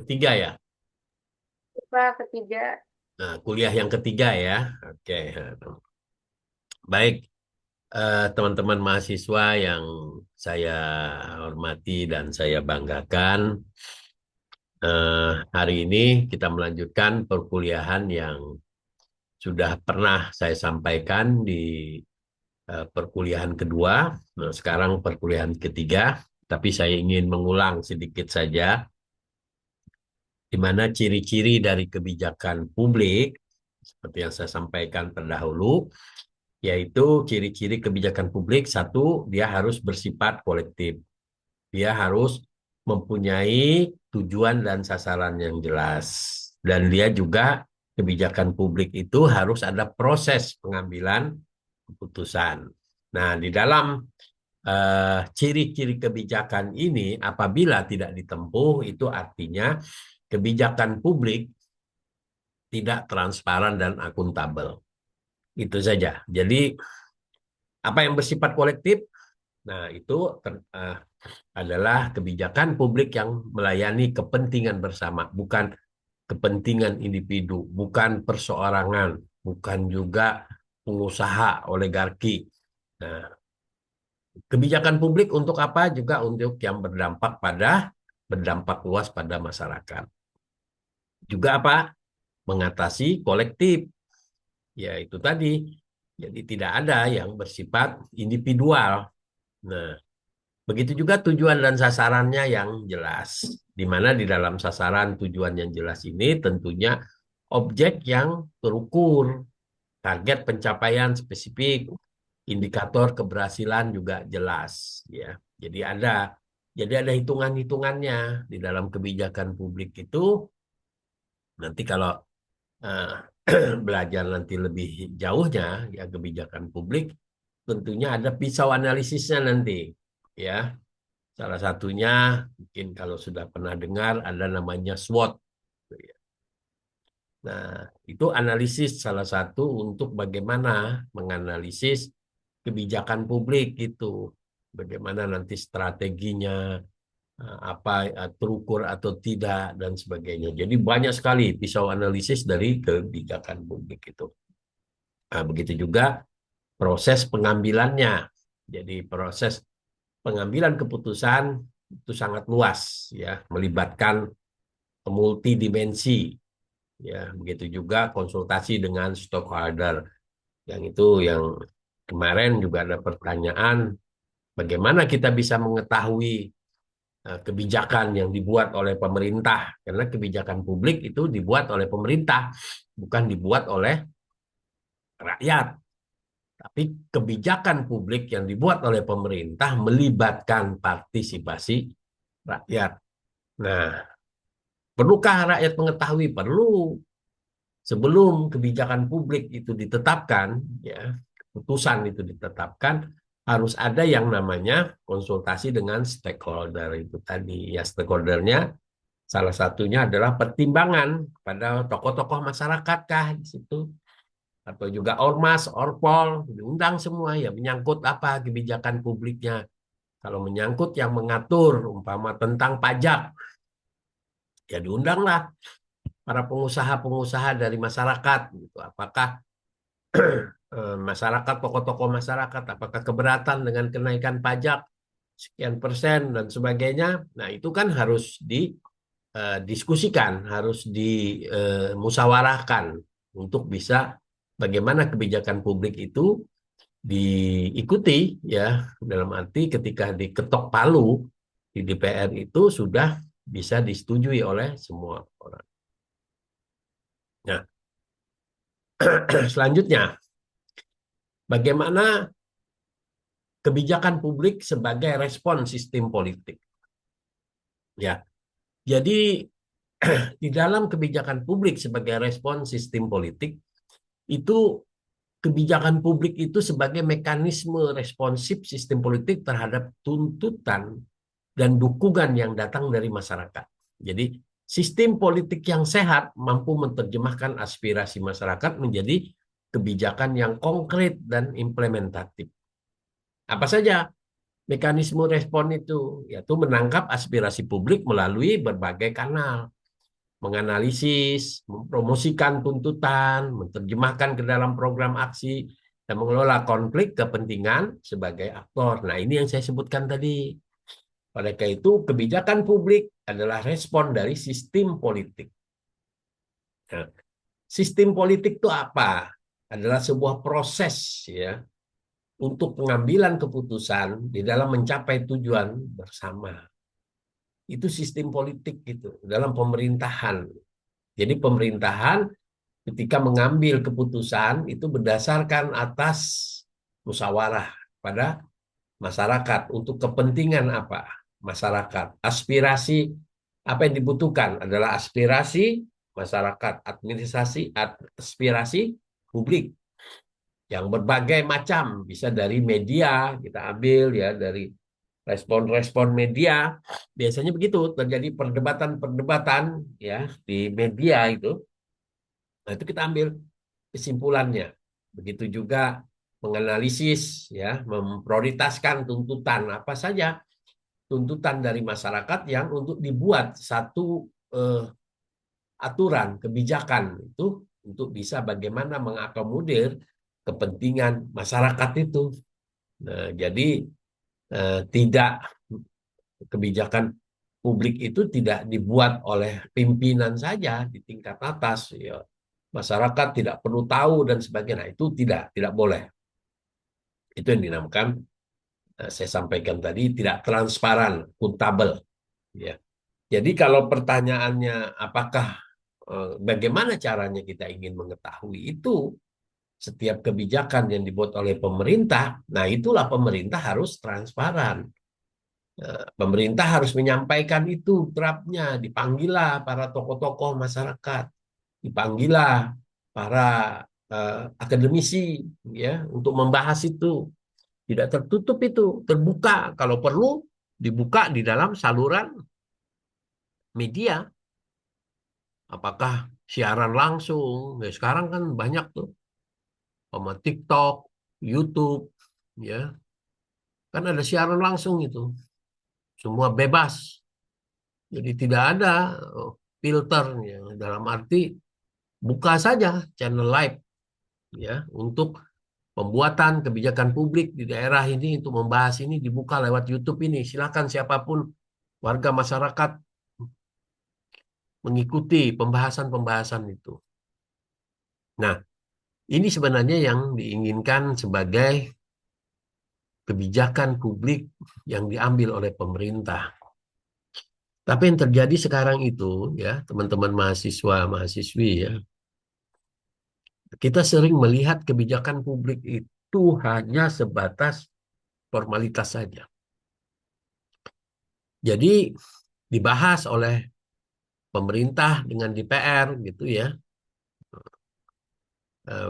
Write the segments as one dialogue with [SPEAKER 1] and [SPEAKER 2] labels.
[SPEAKER 1] ketiga ya.
[SPEAKER 2] Pak, ketiga.
[SPEAKER 1] Nah, kuliah yang ketiga ya. Oke. Baik, teman-teman mahasiswa yang saya hormati dan saya banggakan. Hari ini kita melanjutkan perkuliahan yang sudah pernah saya sampaikan di perkuliahan kedua. Nah, sekarang perkuliahan ketiga. Tapi saya ingin mengulang sedikit saja di mana ciri-ciri dari kebijakan publik, seperti yang saya sampaikan terdahulu, yaitu ciri-ciri kebijakan publik, satu, dia harus bersifat kolektif. Dia harus mempunyai tujuan dan sasaran yang jelas. Dan dia juga, kebijakan publik itu harus ada proses pengambilan keputusan. Nah, di dalam ciri-ciri kebijakan ini apabila tidak ditempuh, itu artinya kebijakan publik tidak transparan dan akuntabel. Itu saja. Jadi apa yang bersifat kolektif? Nah, itu adalah kebijakan publik yang melayani kepentingan bersama, bukan kepentingan individu, bukan perseorangan, bukan juga pengusaha oligarki. Nah, kebijakan publik untuk apa? Juga untuk yang berdampak luas pada masyarakat. Juga apa? Mengatasi kolektif. Ya, itu tadi. Jadi tidak ada yang bersifat individual. Nah, begitu juga tujuan dan sasarannya yang jelas. Di mana di dalam sasaran tujuan yang jelas ini tentunya objek yang terukur, target pencapaian spesifik, indikator keberhasilan juga jelas. Ya, jadi ada hitungan-hitungannya di dalam kebijakan publik itu. Nanti kalau eh, belajar nanti lebih jauhnya ya kebijakan publik, tentunya ada pisau analisisnya nanti ya. Salah satunya mungkin kalau sudah pernah dengar ada namanya SWOT. Nah, itu analisis salah satu untuk bagaimana menganalisis kebijakan publik itu. Bagaimana nanti strateginya, apa terukur atau tidak dan sebagainya. Jadi banyak sekali pisau analisis dari kebijakan publik itu. Nah, begitu juga proses pengambilannya. Jadi proses pengambilan keputusan itu sangat luas ya, melibatkan multidimensi ya. Begitu juga konsultasi dengan stakeholder. Yang itu yang kemarin juga ada pertanyaan, bagaimana kita bisa mengetahui kebijakan yang dibuat oleh pemerintah? Karena kebijakan publik itu dibuat oleh pemerintah, bukan dibuat oleh rakyat. Tapi kebijakan publik yang dibuat oleh pemerintah melibatkan partisipasi rakyat. Nah, perlukah rakyat mengetahui? Perlu. Sebelum kebijakan publik itu ditetapkan, ya, keputusan itu ditetapkan, harus ada yang namanya konsultasi dengan stakeholder itu tadi. Ya, stakeholdernya salah satunya adalah pertimbangan pada tokoh-tokoh masyarakat kah di situ, atau juga ormas, orpol, diundang semua ya, menyangkut apa kebijakan publiknya. Kalau menyangkut yang mengatur umpama tentang pajak, ya diundanglah para pengusaha-pengusaha dari masyarakat gitu. Apakah masyarakat, tokoh-tokoh masyarakat, apakah keberatan dengan kenaikan pajak sekian persen dan sebagainya. Nah, itu kan harus didiskusikan, harus dimusyawarahkan untuk bisa bagaimana kebijakan publik itu diikuti ya, dalam arti ketika diketok palu di DPR itu sudah bisa disetujui oleh semua orang. Nah, selanjutnya bagaimana kebijakan publik sebagai respon sistem politik. Ya, jadi di dalam kebijakan publik sebagai respon sistem politik itu, kebijakan publik itu sebagai mekanisme responsif sistem politik terhadap tuntutan dan dukungan yang datang dari masyarakat. Jadi sistem politik yang sehat mampu menerjemahkan aspirasi masyarakat menjadi kebijakan yang konkret dan implementatif. Apa saja mekanisme respon itu? Yaitu menangkap aspirasi publik melalui berbagai kanal. menganalisis, mempromosikan tuntutan, menerjemahkan ke dalam program aksi, dan mengelola konflik kepentingan sebagai aktor. Nah, ini yang saya sebutkan tadi. Oleh karena itu, kebijakan publik adalah respon dari sistem politik. Nah, sistem politik itu apa? Adalah sebuah proses ya untuk pengambilan keputusan di dalam mencapai tujuan bersama. Itu sistem politik gitu dalam pemerintahan. Jadi pemerintahan ketika mengambil keputusan itu berdasarkan atas musyawarah pada masyarakat untuk kepentingan apa? Masyarakat. Aspirasi apa yang dibutuhkan adalah aspirasi masyarakat, administrasi, aspirasi publik yang berbagai macam, bisa dari media kita ambil ya, dari respon-respon media. Biasanya begitu terjadi perdebatan-perdebatan ya di media itu. Nah, itu kita ambil kesimpulannya. Begitu juga menganalisis ya, memprioritaskan tuntutan apa saja tuntutan dari masyarakat yang untuk dibuat satu eh, aturan kebijakan itu untuk bisa bagaimana mengakomodir kepentingan masyarakat itu. Nah, jadi tidak kebijakan publik itu tidak dibuat oleh pimpinan saja di tingkat atas ya. Masyarakat tidak perlu tahu dan sebagainya. Nah, itu tidak boleh. Itu yang dinamakan saya sampaikan tadi tidak transparan, akuntabel ya. Jadi kalau pertanyaannya apakah bagaimana caranya kita ingin mengetahui itu setiap kebijakan yang dibuat oleh pemerintah, nah itulah pemerintah harus transparan. Pemerintah harus menyampaikan itu draftnya, dipanggillah para tokoh-tokoh masyarakat, dipanggillah para akademisi ya untuk membahas itu. Tidak tertutup itu, terbuka. Kalau perlu dibuka di dalam saluran media. Apakah siaran langsung? Ya, sekarang kan banyak tuh, sama TikTok, YouTube, ya kan ada siaran langsung itu. Semua bebas. Jadi tidak ada filternya. Dalam arti buka saja channel live ya untuk pembuatan kebijakan publik di daerah ini untuk membahas ini dibuka lewat YouTube ini. Silakan siapapun warga masyarakat mengikuti pembahasan-pembahasan itu. Nah, ini sebenarnya yang diinginkan sebagai kebijakan publik yang diambil oleh pemerintah. Tapi yang terjadi sekarang itu ya, teman-teman mahasiswa, mahasiswi ya, kita sering melihat kebijakan publik itu hanya sebatas formalitas saja. Jadi dibahas oleh pemerintah dengan DPR gitu ya.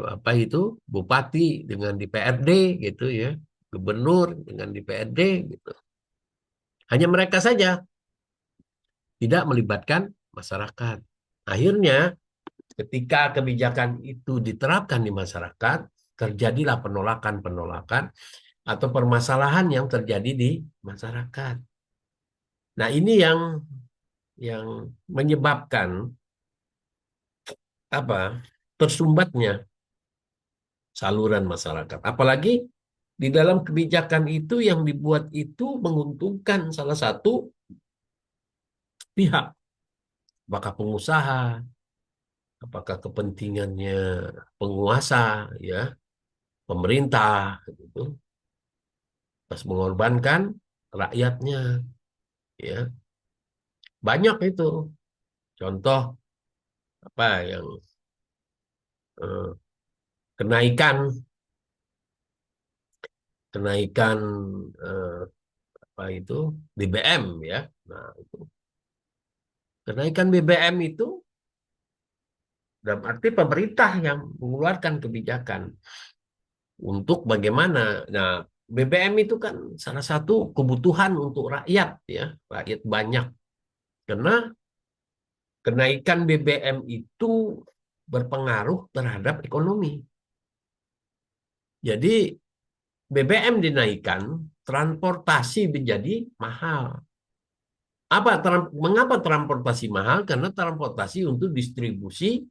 [SPEAKER 1] Apa itu? Bupati dengan DPRD gitu ya. Gubernur dengan DPRD gitu. Hanya mereka saja, tidak melibatkan masyarakat. Akhirnya ketika kebijakan itu diterapkan di masyarakat, terjadilah penolakan-penolakan atau permasalahan yang terjadi di masyarakat. Nah, ini yang menyebabkan apa? Tersumbatnya saluran masyarakat. Apalagi di dalam kebijakan itu yang dibuat itu menguntungkan salah satu pihak, apakah pengusaha, apakah kepentingannya penguasa, ya, pemerintah, gitu, pas mengorbankan rakyatnya, ya, banyak itu contoh apa yang eh, kenaikan kenaikan eh, apa itu BBM ya, nah itu kenaikan BBM itu dalam arti pemerintah yang mengeluarkan kebijakan untuk bagaimana. Nah, BBM itu kan salah satu kebutuhan untuk rakyat ya, rakyat banyak. Karena kenaikan BBM itu berpengaruh terhadap ekonomi. Jadi BBM dinaikkan, transportasi menjadi mahal. Mengapa transportasi mahal? Karena transportasi untuk distribusi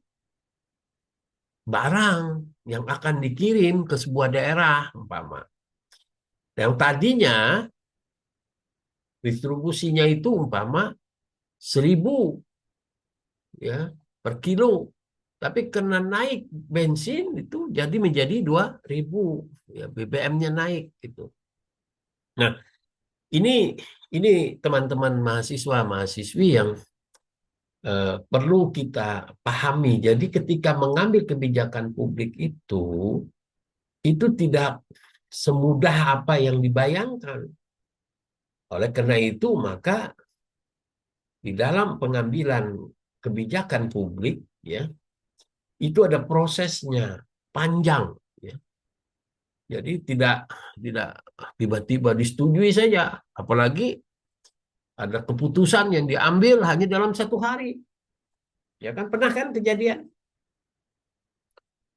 [SPEAKER 1] barang yang akan dikirim ke sebuah daerah, umpama. Yang tadinya distribusinya itu umpama 1.000 ya per kilo, tapi karena naik bensin itu jadi menjadi 2.000 ya, BBM-nya naik gitu. Nah, ini ini teman-teman mahasiswa mahasiswi yang perlu kita pahami. Jadi ketika mengambil kebijakan publik itu tidak semudah apa yang dibayangkan. Oleh karena itu, maka di dalam pengambilan kebijakan publik, ya, itu ada prosesnya panjang. Ya. Jadi tidak tidak tiba-tiba disetujui saja. Apalagi ada keputusan yang diambil hanya dalam 1 hari. Ya kan pernah kan kejadian?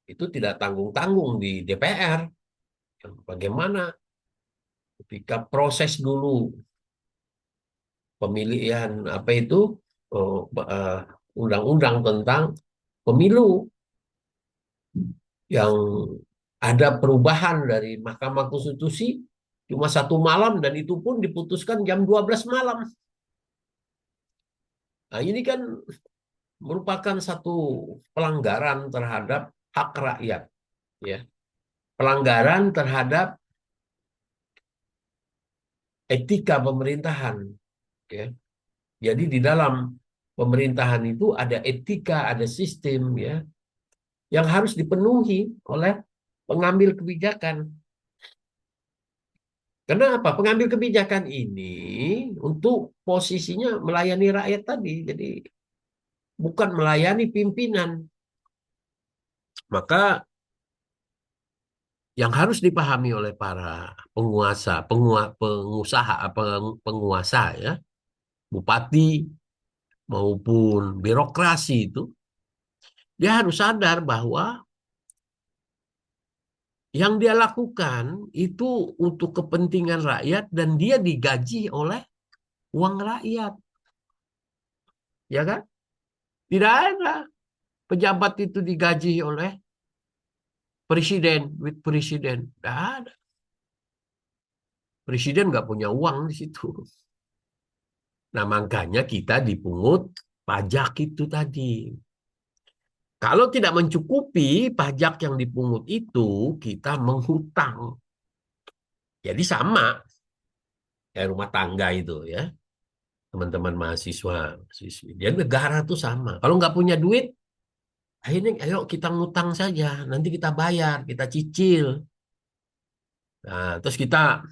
[SPEAKER 1] Itu tidak tanggung-tanggung di DPR. Bagaimana ketika proses dulu pemilihan apa itu eh, undang-undang tentang pemilu yang ada perubahan dari Mahkamah Konstitusi cuma 1 malam dan itu pun diputuskan jam 12 malam. Nah, ini kan merupakan satu pelanggaran terhadap hak rakyat, ya. Pelanggaran terhadap etika pemerintahan, ya. Jadi di dalam pemerintahan itu ada etika, ada sistem, ya, yang harus dipenuhi oleh pengambil kebijakan. Kenapa? Pengambil kebijakan ini untuk posisinya melayani rakyat tadi, jadi bukan melayani pimpinan. Maka yang harus dipahami oleh para pengusaha, penguasa ya, bupati maupun birokrasi itu, dia harus sadar bahwa yang dia lakukan itu untuk kepentingan rakyat dan dia digaji oleh uang rakyat, ya kan? Tidak ada pejabat itu digaji oleh presiden, with presiden. Tidak ada. Presiden nggak punya uang di situ. Nah, makanya kita dipungut pajak itu tadi. Kalau tidak mencukupi pajak yang dipungut itu, kita menghutang. Jadi sama kayak rumah tangga itu ya, teman-teman mahasiswa, mahasiswi. Dia negara tuh sama. Kalau nggak punya duit, akhirnya ayo kita ngutang saja, nanti kita bayar, kita cicil. Nah, terus kita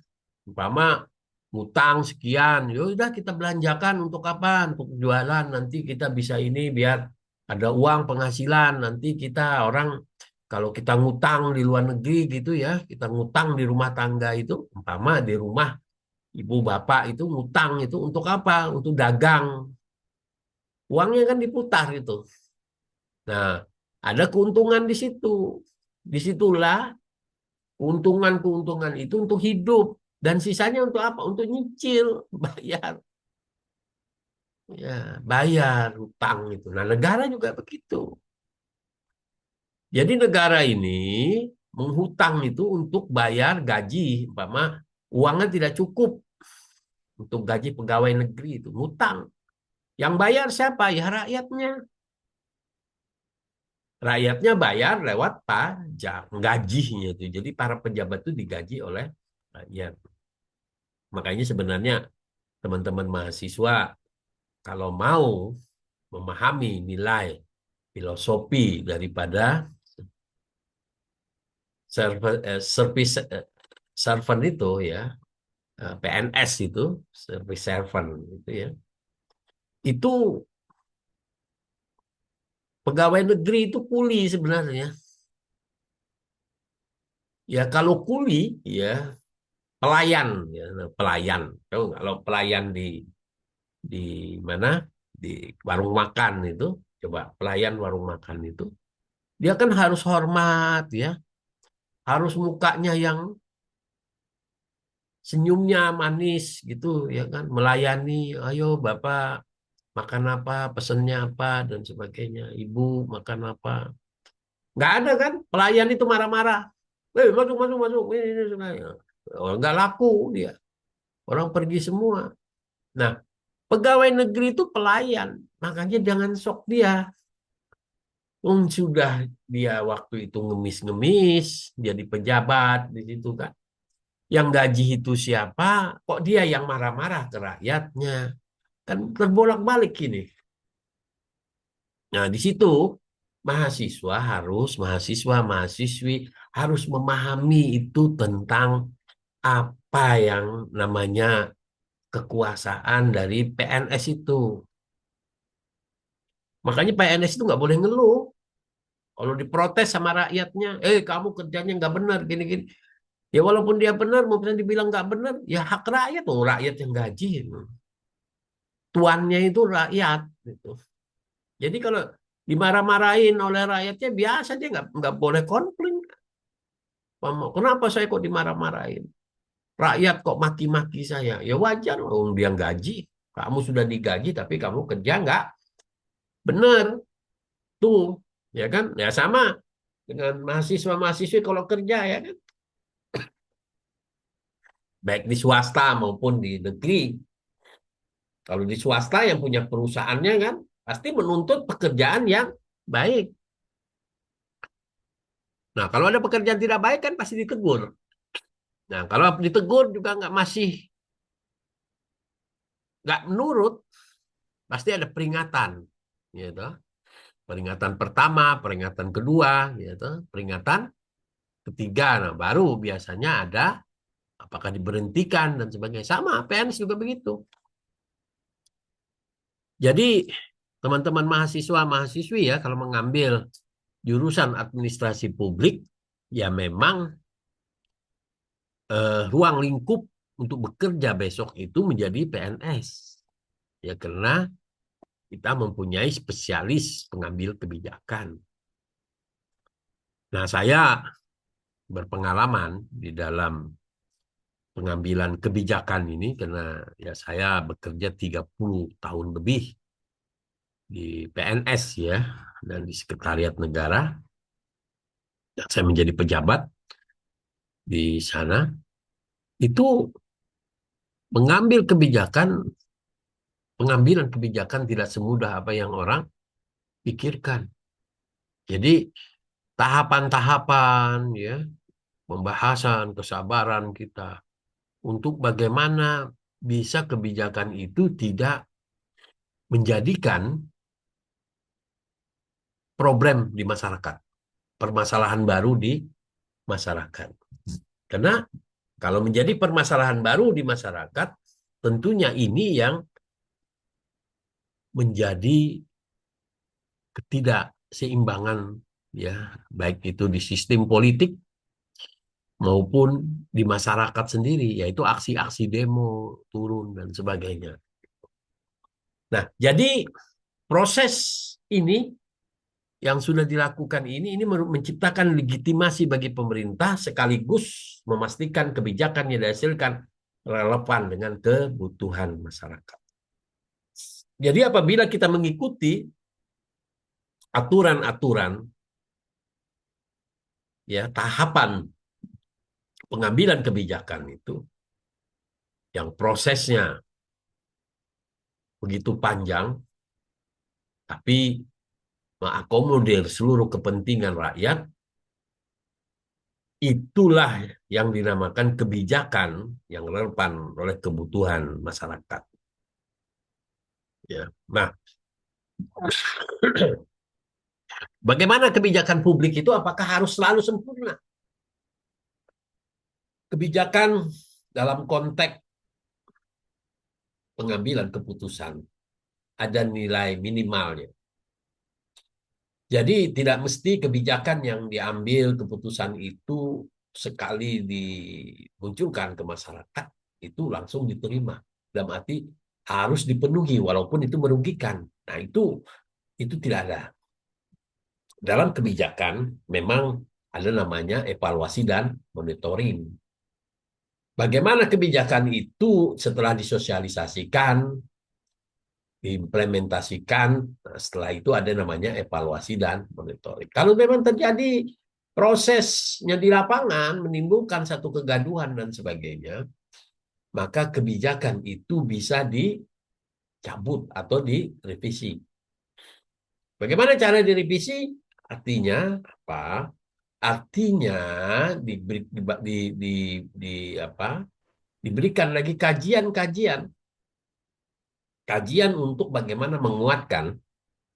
[SPEAKER 1] umpama ngutang sekian, ya udah kita belanjakan untuk apa? Untuk jualan. Nanti kita bisa ini biar ada uang penghasilan. Nanti kita orang kalau kita ngutang di luar negeri gitu ya, kita ngutang di rumah tangga itu, umpama di rumah ibu bapak itu ngutang itu untuk apa? Untuk dagang. Uangnya kan diputar itu. Nah, ada keuntungan di situ. Disitulah keuntungan-keuntungan itu untuk hidup. Dan sisanya untuk apa? Untuk nyicil, bayar. Ya, bayar hutang itu. Nah, negara juga begitu. Jadi negara ini menghutang itu untuk bayar gaji. Umpama uangnya tidak cukup untuk gaji pegawai negeri itu. Hutang. Yang bayar siapa? Ya rakyatnya. Rakyatnya bayar lewat pajak, gajinya itu. Jadi para pejabat itu digaji oleh rakyat. Makanya sebenarnya teman-teman mahasiswa kalau mau memahami nilai filosofi daripada service servant itu ya, PNS itu, service servant itu ya. Itu pegawai negeri itu kuli sebenarnya. Ya kalau kuli ya pelayan ya, pelayan. Kalau pelayan di mana? Di warung makan itu, coba pelayan warung makan itu, dia kan harus hormat ya, harus mukanya yang senyumnya manis gitu ya kan, melayani, ayo Bapak makan apa, pesennya apa dan sebagainya. Ibu makan apa. Nggak ada kan pelayan itu marah-marah. Masuk masuk masuk. Ini. Orang nggak laku dia. Orang pergi semua. Nah, pegawai negeri itu pelayan. Makanya jangan sok dia. Sudah dia waktu itu ngemis-ngemis, jadi pejabat di situ kan. Yang gaji itu siapa? Kok dia yang marah-marah ke rakyatnya? Kan terbolak-balik ini. Nah, di situ mahasiswa, mahasiswi harus memahami itu tentang apa yang namanya kekuasaan dari PNS itu. Makanya PNS itu nggak boleh ngeluh. Kalau diprotes sama rakyatnya, kamu kerjanya nggak benar, gini-gini. Ya walaupun dia benar, mungkin dibilang nggak benar, ya hak rakyat, rakyat yang gaji. Tuannya itu rakyat. Gitu. Jadi kalau dimarah-marahin oleh rakyatnya, biasa dia nggak boleh konflik. Kenapa saya kok dimarah-marahin? Rakyat kok maki-maki saya? Ya wajar, dia gaji. Kamu sudah digaji, tapi kamu kerja nggak benar. Tuh, ya kan? Ya sama dengan mahasiswa-mahasiswi kalau kerja ya kan? Baik di swasta maupun di negeri. Kalau di swasta yang punya perusahaannya kan pasti menuntut pekerjaan yang baik. Nah, kalau ada pekerjaan tidak baik kan pasti ditegur. Nah, kalau ditegur juga nggak menurut, pasti ada peringatan, gitu. Peringatan pertama, peringatan kedua, gitu. Peringatan ketiga, nah baru biasanya ada apakah diberhentikan dan sebagainya. Sama, PNS juga begitu. Jadi teman-teman mahasiswa, mahasiswi ya kalau mengambil jurusan administrasi publik, ya memang ruang lingkup untuk bekerja besok itu menjadi PNS. Ya karena kita mempunyai spesialis pengambil kebijakan. Nah, saya berpengalaman di dalam pengambilan kebijakan ini karena ya saya bekerja 30 tahun lebih di PNS ya dan di Sekretariat Negara. Dan saya menjadi pejabat di sana. Itu mengambil kebijakan, pengambilan kebijakan tidak semudah apa yang orang pikirkan. Jadi tahapan-tahapan ya, pembahasan, kesabaran kita untuk bagaimana bisa kebijakan itu tidak menjadikan problem di masyarakat, permasalahan baru di masyarakat. Karena kalau menjadi permasalahan baru di masyarakat, tentunya ini yang menjadi ketidakseimbangan ya, baik itu di sistem politik maupun di masyarakat sendiri, yaitu aksi-aksi demo, turun dan sebagainya. Nah, jadi proses ini yang sudah dilakukan ini menciptakan legitimasi bagi pemerintah sekaligus memastikan kebijakan yang dihasilkan relevan dengan kebutuhan masyarakat. Jadi apabila kita mengikuti aturan-aturan ya tahapan pengambilan kebijakan itu yang prosesnya begitu panjang tapi mengakomodir seluruh kepentingan rakyat, itulah yang dinamakan kebijakan yang relevan oleh kebutuhan masyarakat. Ya. Nah, bagaimana kebijakan publik itu? Apakah harus selalu sempurna? Kebijakan dalam konteks pengambilan keputusan ada nilai minimalnya. Jadi tidak mesti kebijakan yang diambil keputusan itu sekali dimunculkan ke masyarakat itu langsung diterima. Dalam arti harus dipenuhi walaupun itu merugikan. Nah, itu tidak ada. Dalam kebijakan memang ada namanya evaluasi dan monitoring. Bagaimana kebijakan itu setelah disosialisasikan, diimplementasikan, nah, setelah itu ada namanya evaluasi dan monitoring. Kalau memang terjadi prosesnya di lapangan menimbulkan satu kegaduhan dan sebagainya, maka kebijakan itu bisa dicabut atau direvisi. Bagaimana cara direvisi? Artinya apa? Artinya diberi, di apa? Diberikan lagi kajian-kajian, kajian untuk bagaimana menguatkan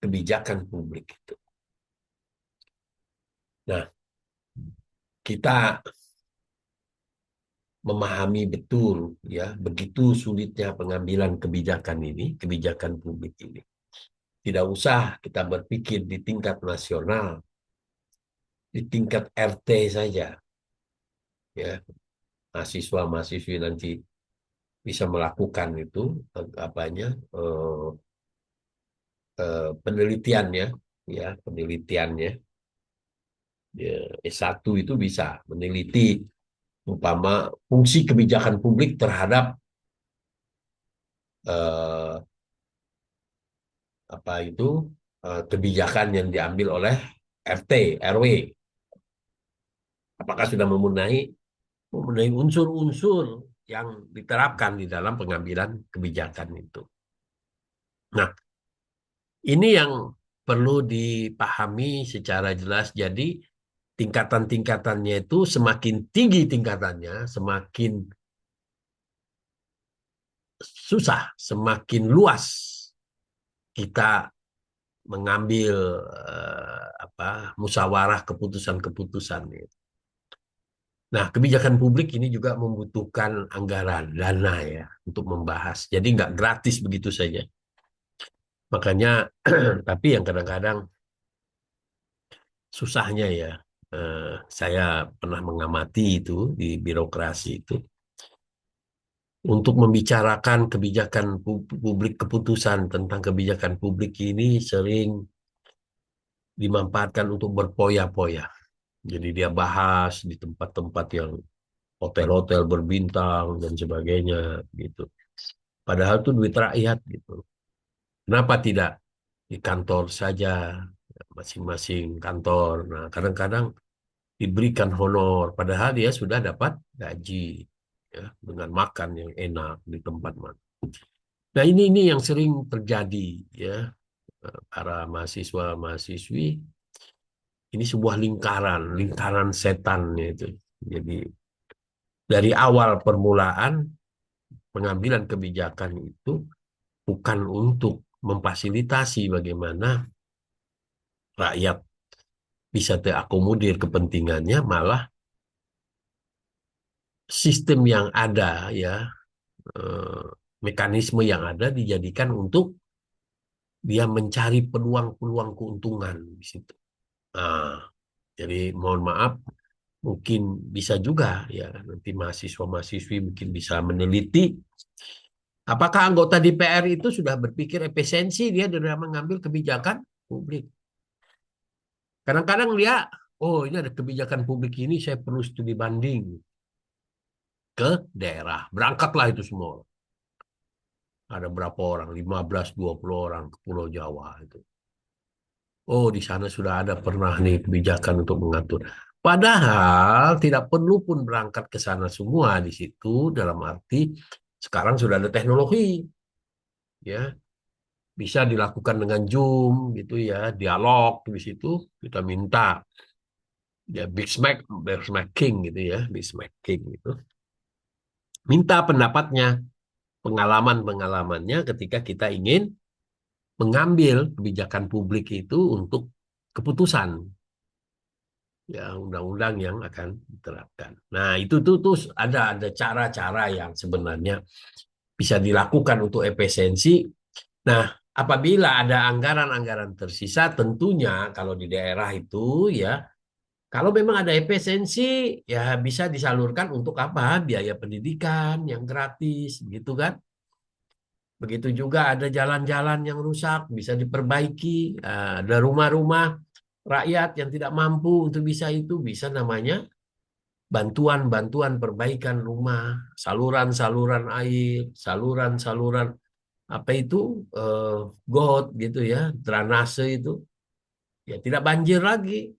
[SPEAKER 1] kebijakan publik itu. Nah, kita memahami betul ya begitu sulitnya pengambilan kebijakan ini, kebijakan publik ini. Tidak usah kita berpikir di tingkat nasional, di tingkat RT saja ya. Mahasiswa-mahasiswi nanti bisa melakukan itu apanya penelitiannya ya, penelitiannya ya, S1 itu bisa meneliti umpama fungsi kebijakan publik terhadap eh, apa itu kebijakan yang diambil oleh RT, RW. Apakah sudah memenuhi unsur-unsur yang diterapkan di dalam pengambilan kebijakan itu. Nah, ini yang perlu dipahami secara jelas. Jadi tingkatan-tingkatannya itu semakin tinggi tingkatannya, semakin susah, semakin luas kita mengambil musyawarah keputusan-keputusan. Nah, kebijakan publik ini juga membutuhkan anggaran, dana ya, untuk membahas. Jadi nggak gratis begitu saja. Makanya, tapi yang kadang-kadang susahnya ya, saya pernah mengamati itu di birokrasi itu, untuk membicarakan kebijakan publik, keputusan tentang kebijakan publik ini sering dimanfaatkan untuk berpoya-poya. Jadi dia bahas di tempat-tempat yang hotel-hotel berbintang dan sebagainya gitu. Padahal itu duit rakyat gitu. Kenapa tidak di kantor saja, masing-masing kantor. Nah, kadang-kadang diberikan honor, padahal dia sudah dapat gaji ya, dengan makan yang enak di tempat mana. Nah, ini yang sering terjadi ya, para mahasiswa-mahasiswi ini sebuah lingkaran, lingkaran setan itu. Jadi dari awal permulaan pengambilan kebijakan itu bukan untuk memfasilitasi bagaimana rakyat bisa terakomodir kepentingannya, malah sistem yang ada ya, eh, mekanisme yang ada dijadikan untuk dia mencari peluang-peluang keuntungan di situ. Nah, jadi mohon maaf, mungkin bisa juga ya nanti mahasiswa-mahasiswi mungkin bisa meneliti apakah anggota DPR itu sudah berpikir efisiensi dia dalam mengambil kebijakan publik. Kadang-kadang dia, oh ini ada kebijakan publik ini saya perlu studi banding ke daerah. Berangkatlah itu semua. Ada berapa orang? 15-20 orang ke Pulau Jawa itu. Oh, di sana sudah ada pernah nih kebijakan untuk mengatur. Padahal tidak perlu pun berangkat ke sana semua di situ dalam arti sekarang sudah ada teknologi ya, bisa dilakukan dengan Zoom gitu ya, dialog di situ kita minta ya Big Smack King gitu ya, Big Smack King gitu. Minta pendapatnya, pengalaman-pengalamannya ketika kita ingin mengambil kebijakan publik itu untuk keputusan ya undang-undang yang akan diterapkan. Nah, itu tuh ada cara-cara yang sebenarnya bisa dilakukan untuk efisiensi. Nah, apabila ada anggaran-anggaran tersisa, tentunya kalau di daerah itu ya, kalau memang ada efisiensi ya bisa disalurkan untuk apa? Biaya pendidikan yang gratis, gitu kan? Begitu juga ada jalan-jalan yang rusak, bisa diperbaiki. Ada rumah-rumah rakyat yang tidak mampu untuk bisa itu, bisa namanya bantuan-bantuan perbaikan rumah, saluran-saluran air, saluran-saluran apa itu eh, got gitu ya, drainase itu ya tidak banjir lagi.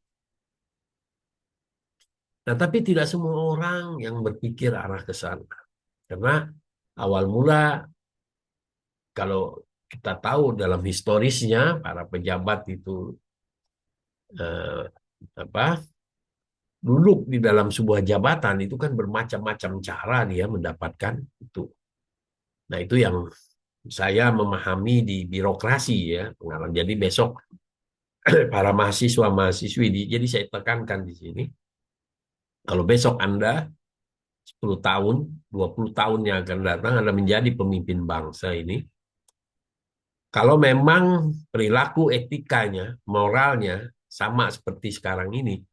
[SPEAKER 1] Nah, tapi tidak semua orang yang berpikir arah ke sana. Karena awal mula kalau kita tahu dalam historisnya para pejabat itu eh, apa duduk di dalam sebuah jabatan itu kan bermacam-macam cara dia mendapatkan itu. Nah, itu yang saya memahami di birokrasi ya pengalaman. Jadi besok para mahasiswa-mahasiswi jadi saya tekankan di sini kalau besok Anda 10 tahun, 20 tahun yang akan datang Anda menjadi pemimpin bangsa ini, kalau memang perilaku etikanya, moralnya sama seperti sekarang ini,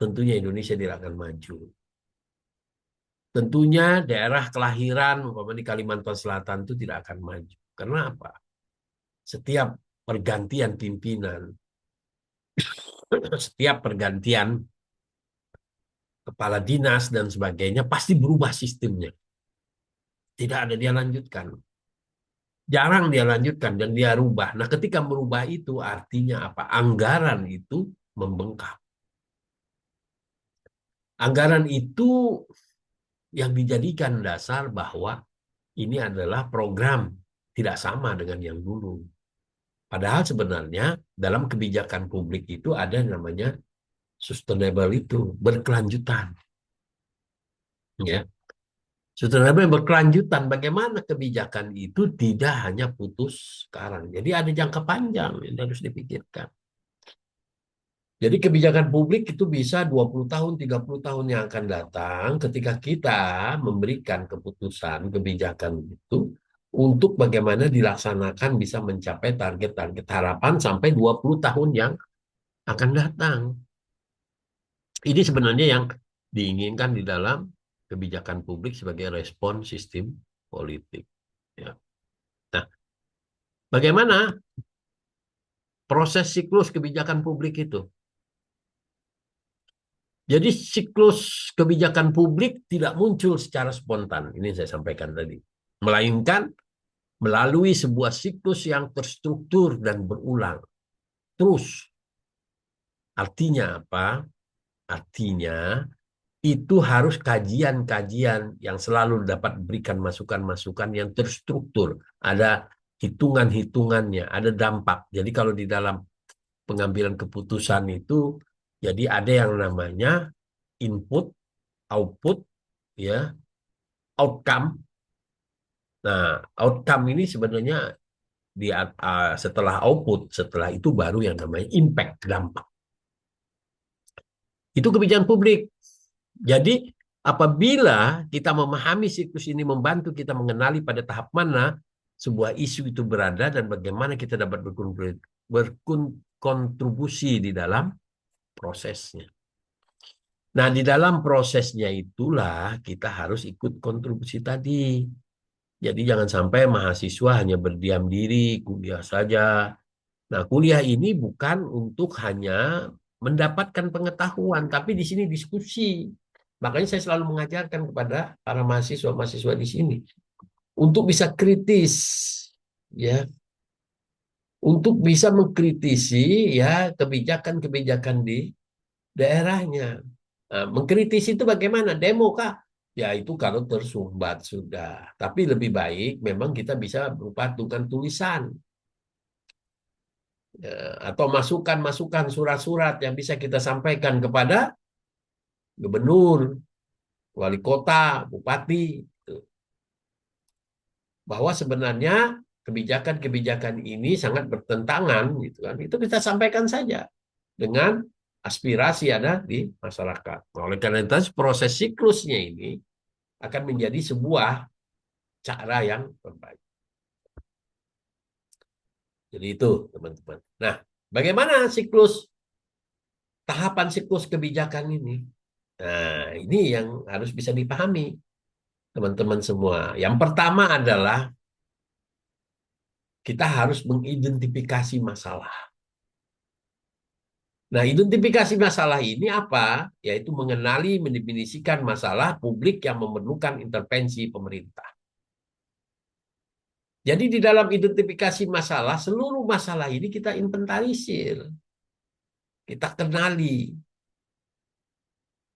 [SPEAKER 1] tentunya Indonesia tidak akan maju. Tentunya daerah kelahiran, umpamanya di Kalimantan Selatan itu tidak akan maju. Karena apa? Setiap pergantian pimpinan, setiap pergantian kepala dinas dan sebagainya, pasti berubah sistemnya. Tidak ada dia lanjutkan. Jarang dia lanjutkan dan dia rubah. Nah, ketika merubah itu artinya apa? Anggaran itu membengkak. Anggaran itu yang dijadikan dasar bahwa ini adalah program tidak sama dengan yang dulu. Padahal sebenarnya dalam kebijakan publik itu ada yang namanya sustainable itu, berkelanjutan. Ya. Sustainable berkelanjutan. Bagaimana kebijakan itu tidak hanya putus sekarang. Jadi ada jangka panjang yang harus dipikirkan. Jadi kebijakan publik itu bisa 20 tahun, 30 tahun yang akan datang ketika kita memberikan keputusan kebijakan itu untuk bagaimana dilaksanakan bisa mencapai target-target harapan sampai 20 tahun yang akan datang. Ini sebenarnya yang diinginkan di dalam kebijakan publik sebagai respon sistem politik. Ya. Nah, bagaimana proses siklus kebijakan publik itu? Jadi siklus kebijakan publik tidak muncul secara spontan. Ini saya sampaikan tadi. Melainkan melalui sebuah siklus yang terstruktur dan berulang. Terus. Artinya apa? Artinya itu harus kajian-kajian yang selalu dapat berikan masukan-masukan yang terstruktur. Ada hitungan-hitungannya, ada dampak. Jadi kalau di dalam pengambilan keputusan itu, jadi ada yang namanya input, output, ya, outcome. Nah, outcome ini sebenarnya setelah output, setelah itu baru yang namanya impact, dampak. Itu kebijakan publik. Jadi apabila kita memahami siklus ini membantu kita mengenali pada tahap mana sebuah isu itu berada dan bagaimana kita dapat berkontribusi di dalam prosesnya. Nah, di dalam prosesnya itulah kita harus ikut kontribusi tadi. Jadi jangan sampai mahasiswa hanya berdiam diri, kuliah saja. Nah, kuliah ini bukan untuk hanya mendapatkan pengetahuan, tapi di sini diskusi. Makanya saya selalu mengajarkan kepada para mahasiswa-mahasiswa di sini untuk bisa kritis, ya, untuk bisa mengkritisi ya kebijakan-kebijakan di daerahnya. Nah, mengkritisi itu bagaimana? Demo kah? Ya itu kalau tersumbat sudah. Tapi lebih baik memang kita bisa berupa tulisan ya, atau masukan-masukan surat-surat yang bisa kita sampaikan kepada gubernur, wali kota, bupati, gitu. Bahwa sebenarnya kebijakan-kebijakan ini sangat bertentangan, gitu kan? Itu kita sampaikan saja dengan aspirasi ada di masyarakat. Nah, oleh karena itu proses siklusnya ini akan menjadi sebuah cara yang terbaik. Jadi itu teman-teman. Nah, bagaimana tahapan siklus kebijakan ini? Nah, ini yang harus bisa dipahami teman-teman semua. Yang pertama adalah kita harus mengidentifikasi masalah. Nah, identifikasi masalah ini apa? Yaitu mengenali, mendefinisikan masalah publik yang memerlukan intervensi pemerintah. Jadi di dalam identifikasi masalah, seluruh masalah ini kita inventarisir, kita kenali.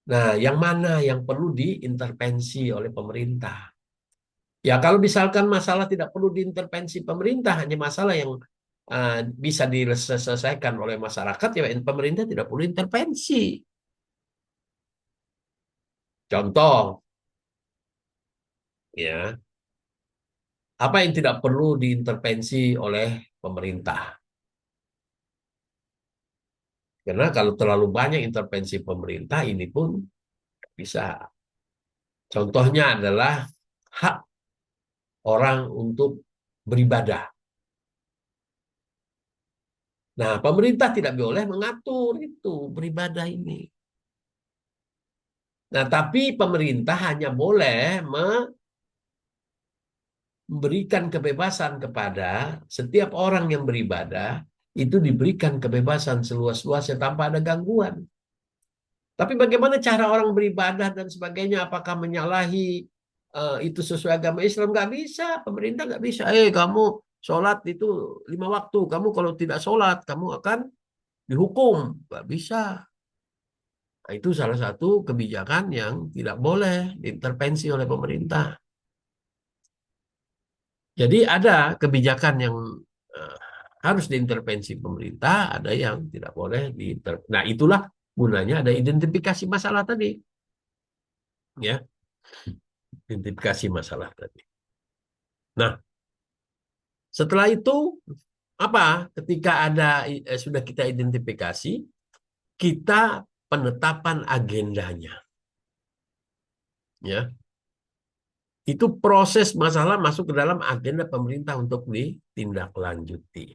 [SPEAKER 1] Nah, yang mana yang perlu diintervensi oleh pemerintah? Ya, kalau misalkan masalah tidak perlu diintervensi pemerintah, hanya masalah yang bisa diselesaikan oleh masyarakat, ya pemerintah tidak perlu intervensi. Contoh, ya, apa yang tidak perlu diintervensi oleh pemerintah? Karena kalau terlalu banyak intervensi pemerintah, ini pun bisa. Contohnya adalah hak orang untuk beribadah. Nah, pemerintah tidak boleh mengatur itu beribadah ini. Nah, tapi pemerintah hanya boleh memberikan kebebasan kepada setiap orang yang beribadah, itu diberikan kebebasan seluas-luasnya tanpa ada gangguan. Tapi bagaimana cara orang beribadah dan sebagainya, apakah menyalahi itu sesuai agama Islam? Nggak bisa, pemerintah nggak bisa. Kamu sholat itu 5 waktu, kamu kalau tidak sholat, kamu akan dihukum. Nggak bisa. Nah, itu salah satu kebijakan yang tidak boleh diintervensi oleh pemerintah. Jadi ada kebijakan yang eh, harus diintervensi pemerintah, ada yang tidak boleh diintervensi. Nah, itulah gunanya ada identifikasi masalah tadi, ya, identifikasi masalah tadi. Nah, setelah itu apa? Ketika ada sudah kita identifikasi, kita penetapan agendanya, ya. Itu proses masalah masuk ke dalam agenda pemerintah untuk ditindaklanjuti.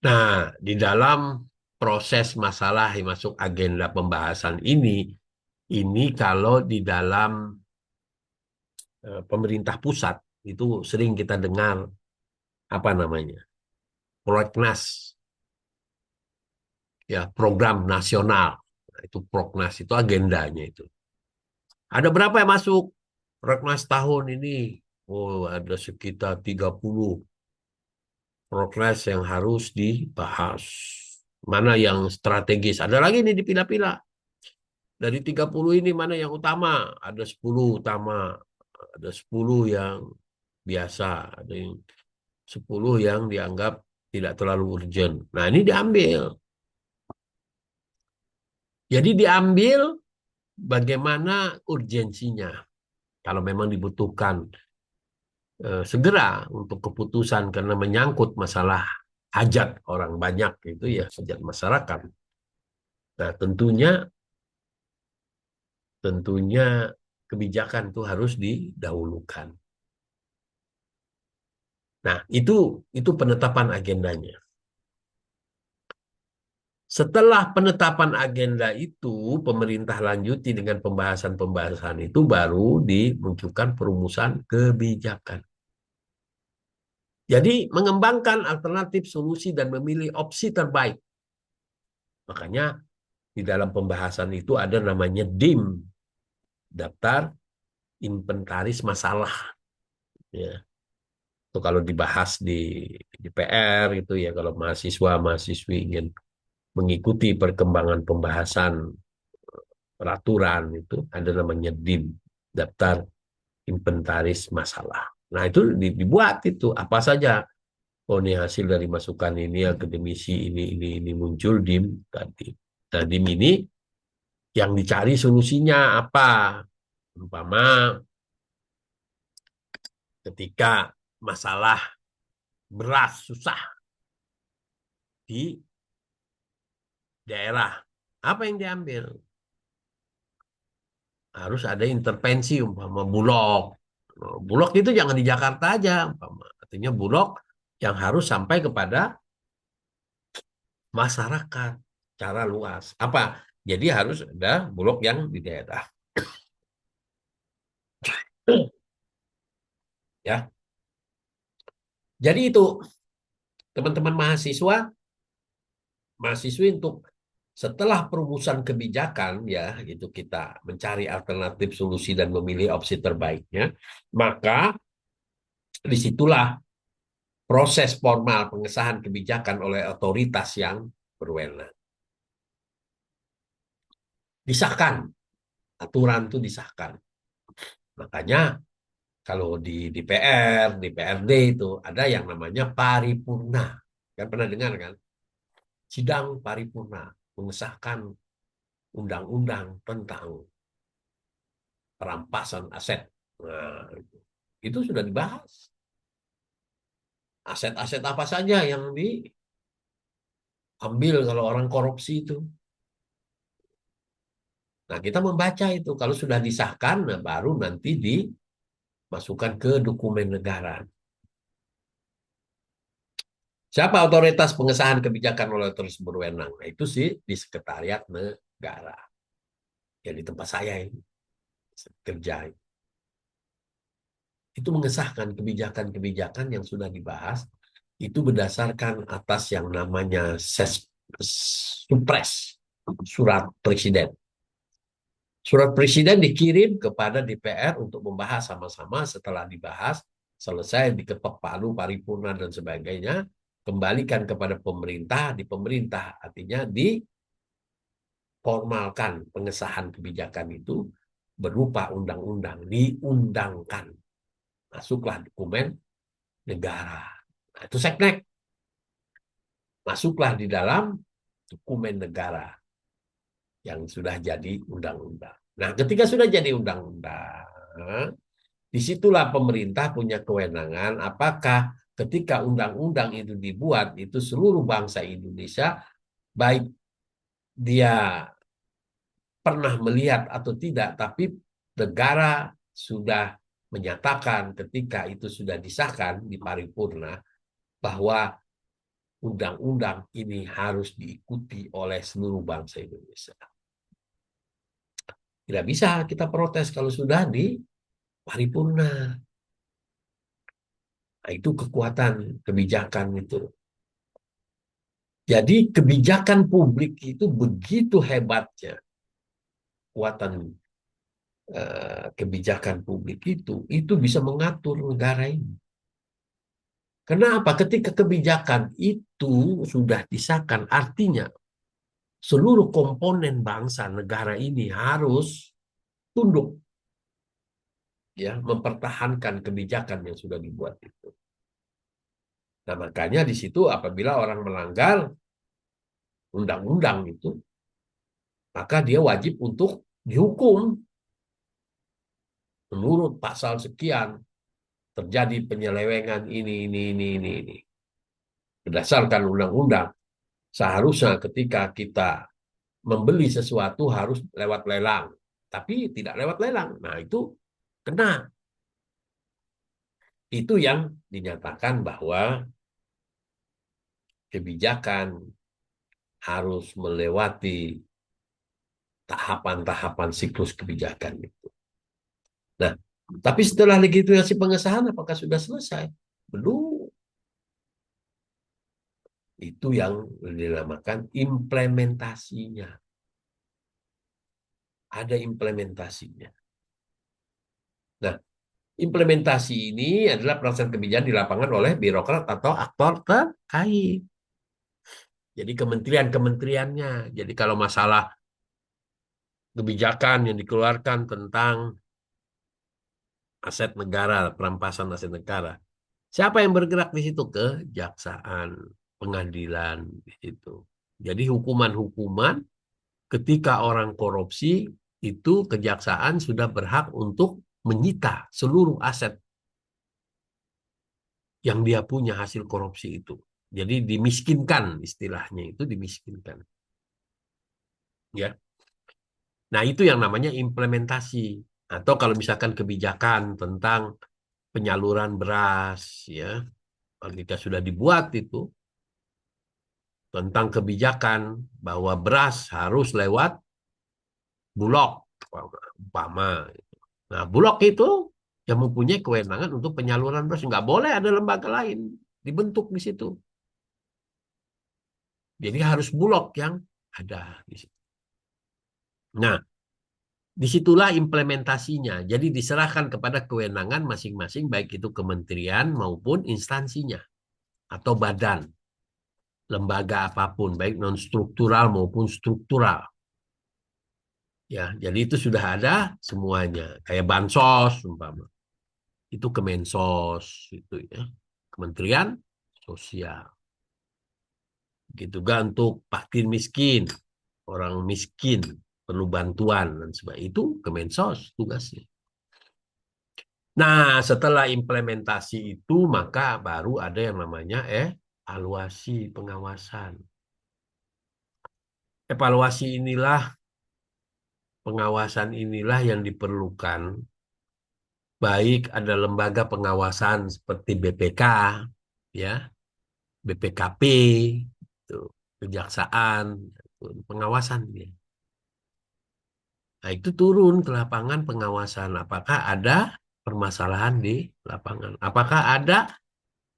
[SPEAKER 1] Nah, di dalam proses masalah yang masuk agenda pembahasan ini kalau di dalam pemerintah pusat itu sering kita dengar apa namanya, prolegnas, ya program nasional. Nah, itu prognas itu agendanya itu. Ada berapa yang masuk prolegnas tahun ini? Oh, ada sekitar 30 prolegnas yang harus dibahas. Mana yang strategis? Ada lagi nih dipilah-pilah. Dari 30 ini mana yang utama? Ada 10 utama, ada 10 yang biasa, ada yang 10 yang dianggap tidak terlalu urgent. Nah, ini diambil. Jadi diambil bagaimana urgensinya. Kalau memang dibutuhkan segera untuk keputusan karena menyangkut masalah hajat orang banyak itu ya, hajat masyarakat. Nah, tentunya kebijakan itu harus didahulukan. Nah, itu penetapan agendanya. Setelah penetapan agenda itu, pemerintah lanjuti dengan pembahasan-pembahasan itu baru dimunculkan perumusan kebijakan. Jadi mengembangkan alternatif solusi dan memilih opsi terbaik. Makanya di dalam pembahasan itu ada namanya DIM, daftar inventaris masalah. Ya. Itu kalau dibahas di PR itu ya, kalau mahasiswa-mahasiswi ingin mengikuti perkembangan pembahasan peraturan itu ada namanya DIM, daftar inventaris masalah. Nah, itu dibuat itu apa saja. Oh, ini hasil dari masukan ini akademisi ini muncul DIM tadi. Nah, DIM ini yang dicari solusinya apa? Umpama ketika masalah beras susah di daerah, apa yang diambil? Harus ada intervensi umpama Bulog. Bulog itu jangan di Jakarta aja, umpama. Artinya Bulog yang harus sampai kepada masyarakat secara luas. Apa? Jadi harus ada Bulog yang di daerah. Ya. Jadi itu teman-teman mahasiswi untuk setelah perumusan kebijakan ya itu kita mencari alternatif solusi dan memilih opsi terbaiknya, maka disitulah proses formal pengesahan kebijakan oleh otoritas yang berwenang. Disahkan, aturan itu disahkan. Makanya kalau di DPR, DPRD itu ada yang namanya paripurna. Kan pernah dengar kan? Sidang paripurna mengesahkan undang-undang tentang perampasan aset. Nah, itu sudah dibahas. Aset-aset apa saja yang diambil kalau orang korupsi itu. Nah, kita membaca itu. Kalau sudah disahkan, nah baru nanti dimasukkan ke dokumen negara. Siapa otoritas pengesahan kebijakan oleh otoritas berwenang? Nah, itu sih di Sekretariat Negara. Ya di tempat saya ini kerja. Itu mengesahkan kebijakan-kebijakan yang sudah dibahas itu berdasarkan atas yang namanya Supres, surat presiden. Surat presiden dikirim kepada DPR untuk membahas sama-sama. Setelah dibahas, selesai diketok palu, paripurna, dan sebagainya, kembalikan kepada pemerintah. Di pemerintah artinya diformalkan pengesahan kebijakan itu berupa undang-undang, diundangkan. Masuklah dokumen negara. Nah, itu seknek. Masuklah di dalam dokumen negara yang sudah jadi undang-undang. Nah, ketika sudah jadi undang-undang, disitulah pemerintah punya kewenangan apakah ketika undang-undang itu dibuat, itu seluruh bangsa Indonesia, baik dia pernah melihat atau tidak, tapi negara sudah menyatakan ketika itu sudah disahkan di paripurna, bahwa undang-undang ini harus diikuti oleh seluruh bangsa Indonesia. Tidak bisa kita protes kalau sudah di paripurna. Nah, itu kekuatan kebijakan itu. Jadi kebijakan publik itu begitu hebatnya. Kekuatan kebijakan publik itu bisa mengatur negara ini. Kenapa? Ketika kebijakan itu sudah disahkan, artinya seluruh komponen bangsa negara ini harus tunduk, ya, mempertahankan kebijakan yang sudah dibuat itu. Nah, makanya di situ apabila orang melanggar undang-undang itu, maka dia wajib untuk dihukum menurut pasal sekian, terjadi penyelewengan ini. Berdasarkan undang-undang, seharusnya ketika kita membeli sesuatu harus lewat lelang, tapi tidak lewat lelang. Nah, itu kena. Itu yang dinyatakan bahwa kebijakan harus melewati tahapan-tahapan siklus kebijakan itu. Nah, tapi setelah legitimasi pengesahan apakah sudah selesai? Belum. Itu yang dinamakan implementasinya. Ada implementasinya. Nah, implementasi ini adalah pelaksanaan kebijakan di lapangan oleh birokrat atau aktor terkait. Jadi kementerian-kementeriannya. Jadi kalau masalah kebijakan yang dikeluarkan tentang aset negara, perampasan aset negara, siapa yang bergerak di situ? Kejaksaan, pengadilan di situ. Jadi hukuman-hukuman ketika orang korupsi itu kejaksaan sudah berhak untuk menyita seluruh aset yang dia punya hasil korupsi itu. Jadi dimiskinkan, istilahnya itu dimiskinkan. Ya. Nah, itu yang namanya implementasi. Atau kalau misalkan kebijakan tentang penyaluran beras, ya, ketika sudah dibuat itu tentang kebijakan bahwa beras harus lewat Bulog, umpama. Nah, Bulog itu yang mempunyai kewenangan untuk penyaluran beras. Nggak boleh ada lembaga lain dibentuk di situ. Jadi harus Bulog yang ada di situ. Nah, disitulah implementasinya. Jadi diserahkan kepada kewenangan masing-masing, baik itu kementerian maupun instansinya atau badan, lembaga apapun, baik non struktural maupun struktural. Ya, jadi itu sudah ada semuanya. Kayak bansos, umpama. Itu Kemensos, itu ya, Kementerian Sosial. Gitu juga untuk fakir miskin, orang miskin perlu bantuan dan sebagainya. Itu Kemensos tugasnya. Nah, setelah implementasi itu maka baru ada yang namanya evaluasi pengawasan. Evaluasi inilah, pengawasan inilah yang diperlukan. Baik ada lembaga pengawasan seperti BPK, ya, BPKP, itu, kejaksaan, itu, pengawasan dia. Nah, itu turun ke lapangan pengawasan. Apakah ada permasalahan di lapangan? Apakah ada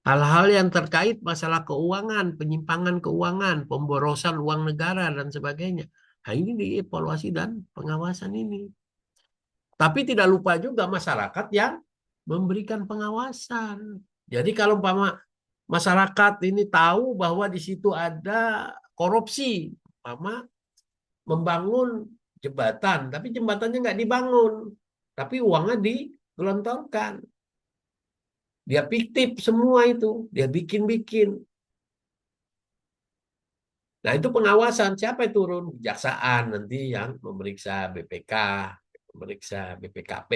[SPEAKER 1] hal-hal yang terkait masalah keuangan, penyimpangan keuangan, pemborosan uang negara, dan sebagainya? Nah, ini dievaluasi dan pengawasan ini. Tapi tidak lupa juga masyarakat yang memberikan pengawasan. Jadi kalau umpama masyarakat ini tahu bahwa di situ ada korupsi, umpama membangun jembatan, tapi jembatannya nggak dibangun, tapi uangnya digelontorkan. Dia fiktif semua itu, dia bikin-bikin. Nah itu pengawasan, siapa yang turun? Kejaksaan nanti yang memeriksa BPK, memeriksa BPKP.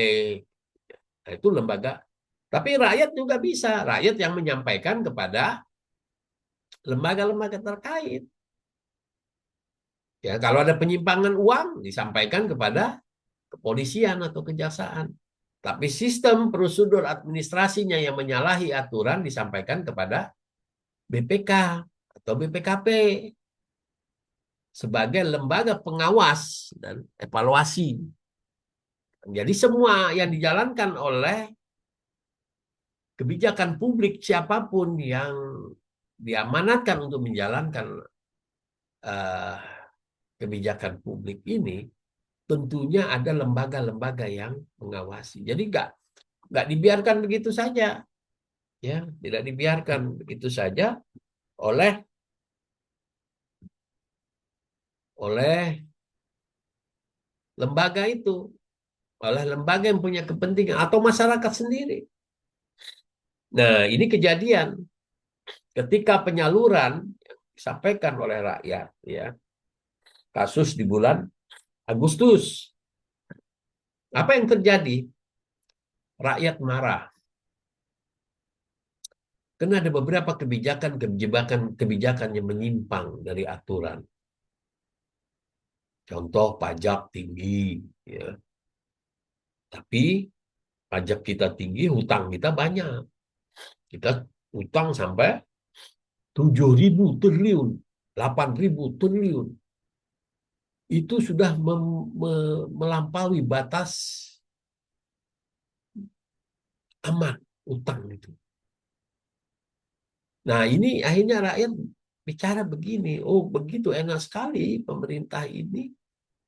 [SPEAKER 1] Nah itu lembaga. Tapi rakyat juga bisa, rakyat yang menyampaikan kepada lembaga-lembaga terkait. Ya, kalau ada penyimpangan uang disampaikan kepada kepolisian atau kejaksaan. Tapi sistem prosedur administrasinya yang menyalahi aturan disampaikan kepada BPK atau BPKP sebagai lembaga pengawas dan evaluasi. Jadi semua yang dijalankan oleh kebijakan publik siapapun yang diamanatkan untuk menjalankan uh, kebijakan publik ini tentunya ada lembaga-lembaga yang mengawasi. Jadi nggak dibiarkan begitu saja, ya, tidak dibiarkan begitu saja oleh oleh lembaga itu, oleh lembaga yang punya kepentingan atau masyarakat sendiri. Nah, ini kejadian ketika penyaluran disampaikan oleh rakyat, ya, kasus di bulan Agustus. Apa yang terjadi? Rakyat marah. Karena ada beberapa kebijakan yang menyimpang dari aturan. Contoh pajak tinggi, ya. Tapi pajak kita tinggi, hutang kita banyak. Kita hutang sampai 7.000 triliun, 8.000 triliun. Itu sudah melampaui batas aman hutang itu. Nah, ini akhirnya rakyat bicara begini, oh begitu enak sekali pemerintah ini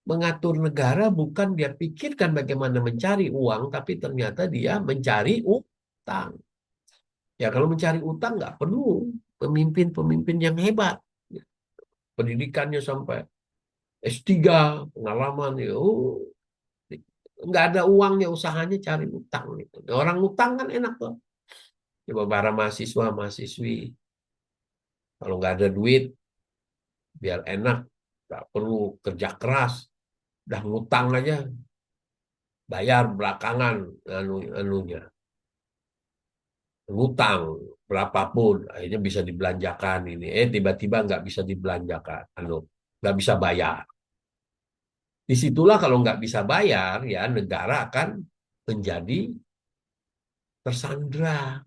[SPEAKER 1] mengatur negara, bukan dia pikirkan bagaimana mencari uang, tapi ternyata dia mencari utang. Ya kalau mencari utang nggak perlu pemimpin-pemimpin yang hebat. Pendidikannya sampai S3, pengalaman, ya, oh, nggak ada uangnya, usahanya cari utang. Gitu. Nah, orang utang kan enak tuh. Coba para mahasiswa, mahasiswi, kalau nggak ada duit, biar enak, nggak perlu kerja keras, udah ngutang aja, bayar belakangan anunya, ngutang berapapun, akhirnya bisa dibelanjakan ini. Tiba-tiba nggak bisa dibelanjakan, nggak bisa bayar. Disitulah kalau nggak bisa bayar, ya negara akan menjadi tersandra,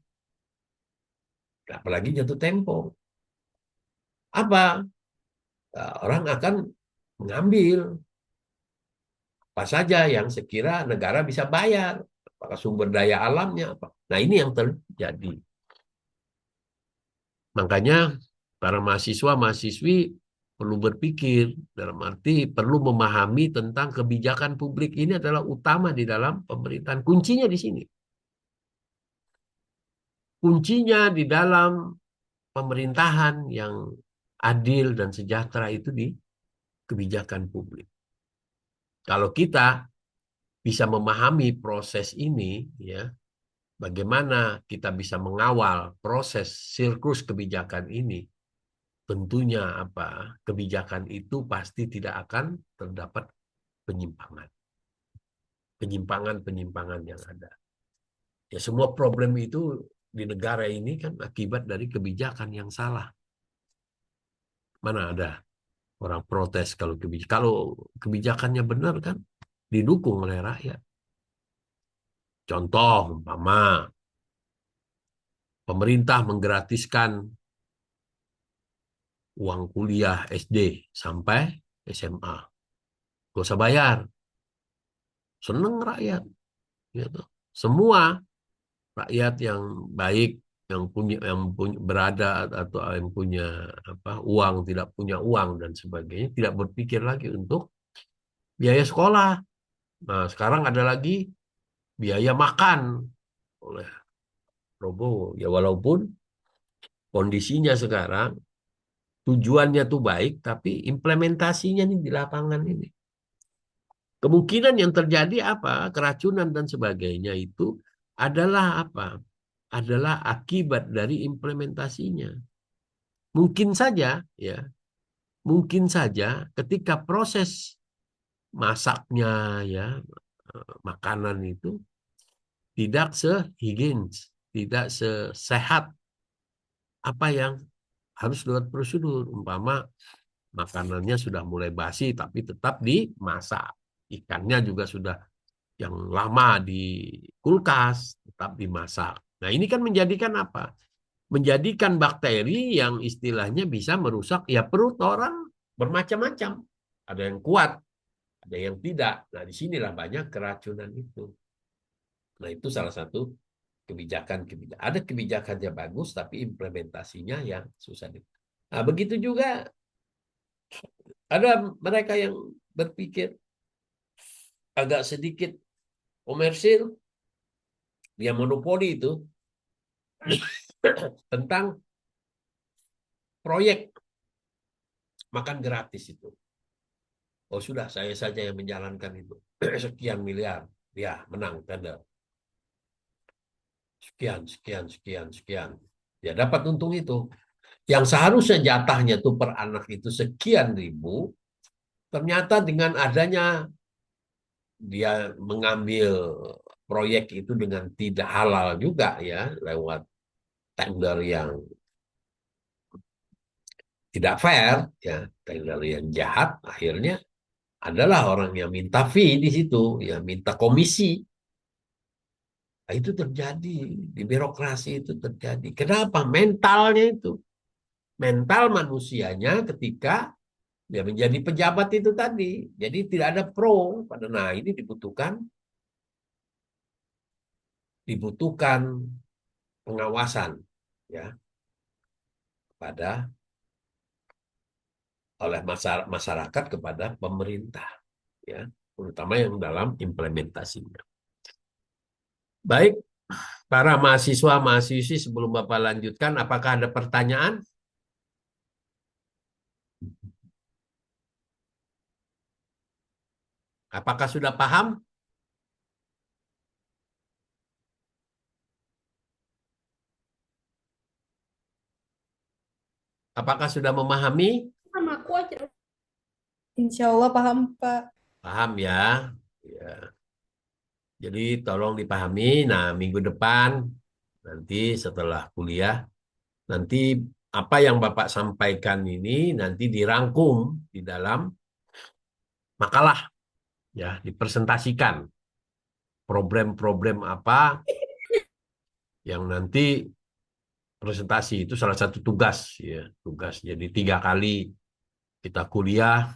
[SPEAKER 1] apalagi jatuh tempo. Apa? Orang akan mengambil apa saja yang sekira negara bisa bayar, apakah sumber daya alamnya apa. Nah ini yang terjadi. Makanya para mahasiswa-mahasiswi perlu berpikir, dalam arti perlu memahami tentang kebijakan publik ini adalah utama di dalam pemerintahan. Kuncinya di sini. Kuncinya di dalam pemerintahan yang adil dan sejahtera itu di kebijakan publik. Kalau kita bisa memahami proses ini, ya, bagaimana kita bisa mengawal proses siklus kebijakan ini, tentunya kebijakan itu pasti tidak akan terdapat penyimpangan. Penyimpangan-penyimpangan yang ada. Ya, semua problem itu di negara ini kan akibat dari kebijakan yang salah. Mana ada orang protes kalau kebijakannya benar kan didukung oleh rakyat. Contoh umpama pemerintah menggratiskan uang kuliah SD sampai SMA. Gak usah bayar. Seneng rakyat. Gitu. Semua rakyat yang baik, yang punya berada atau yang punya uang, tidak punya uang dan sebagainya, tidak berpikir lagi untuk biaya sekolah. Nah, sekarang ada lagi biaya makan oleh Prabowo. Ya walaupun kondisinya sekarang tujuannya tuh baik, tapi implementasinya nih di lapangan ini. Kemungkinan yang terjadi keracunan dan sebagainya itu adalah adalah akibat dari implementasinya. Mungkin saja, ya, mungkin saja ketika proses masaknya, ya, makanan itu tidak sehigienis, tidak sesehat apa yang harus lewat prosedur. Umpama makanannya sudah mulai basi tapi tetap dimasak. Ikannya juga sudah yang lama di kulkas tetap dimasak. Nah, ini kan menjadikan menjadikan bakteri yang istilahnya bisa merusak ya perut orang bermacam-macam. Ada yang kuat, ada yang tidak. Nah, disinilah banyak keracunan itu. Nah, itu salah satu kebijakan. Ada kebijakannya bagus, tapi implementasinya yang susah. Nah, begitu juga ada mereka yang berpikir agak sedikit komersil, dia monopoli itu tentang proyek makan gratis itu. Oh sudah, saya saja yang menjalankan itu. Sekian miliar, ya menang tender. Sekian, sekian, sekian, sekian. Ya dapat untung itu. Yang seharusnya jatahnya tuh per anak itu sekian ribu, ternyata dengan adanya dia mengambil proyek itu dengan tidak halal juga ya, lewat tender yang tidak fair, ya tender yang jahat, akhirnya adalah orang yang minta fee di situ, ya minta komisi. Nah, itu terjadi di birokrasi itu terjadi. Kenapa? Mentalnya itu, mental manusianya ketika dia menjadi pejabat itu tadi. Jadi tidak ada pro pada. Nah ini dibutuhkan pengawasan ya pada oleh masyarakat kepada pemerintah ya, terutama yang dalam implementasinya. Baik, para mahasiswa-mahasiswi sebelum Bapak lanjutkan, apakah ada pertanyaan? Apakah sudah paham? Apakah sudah memahami?
[SPEAKER 2] Sama aku aja.
[SPEAKER 3] Insya Allah paham, Pak.
[SPEAKER 1] Paham ya. Ya. Jadi tolong dipahami. Nah, minggu depan nanti setelah kuliah, nanti apa yang Bapak sampaikan ini nanti dirangkum di dalam makalah, ya, dipresentasikan problem-problem apa yang nanti presentasi itu salah satu tugas, ya, tugas. Jadi 3 kali kita kuliah,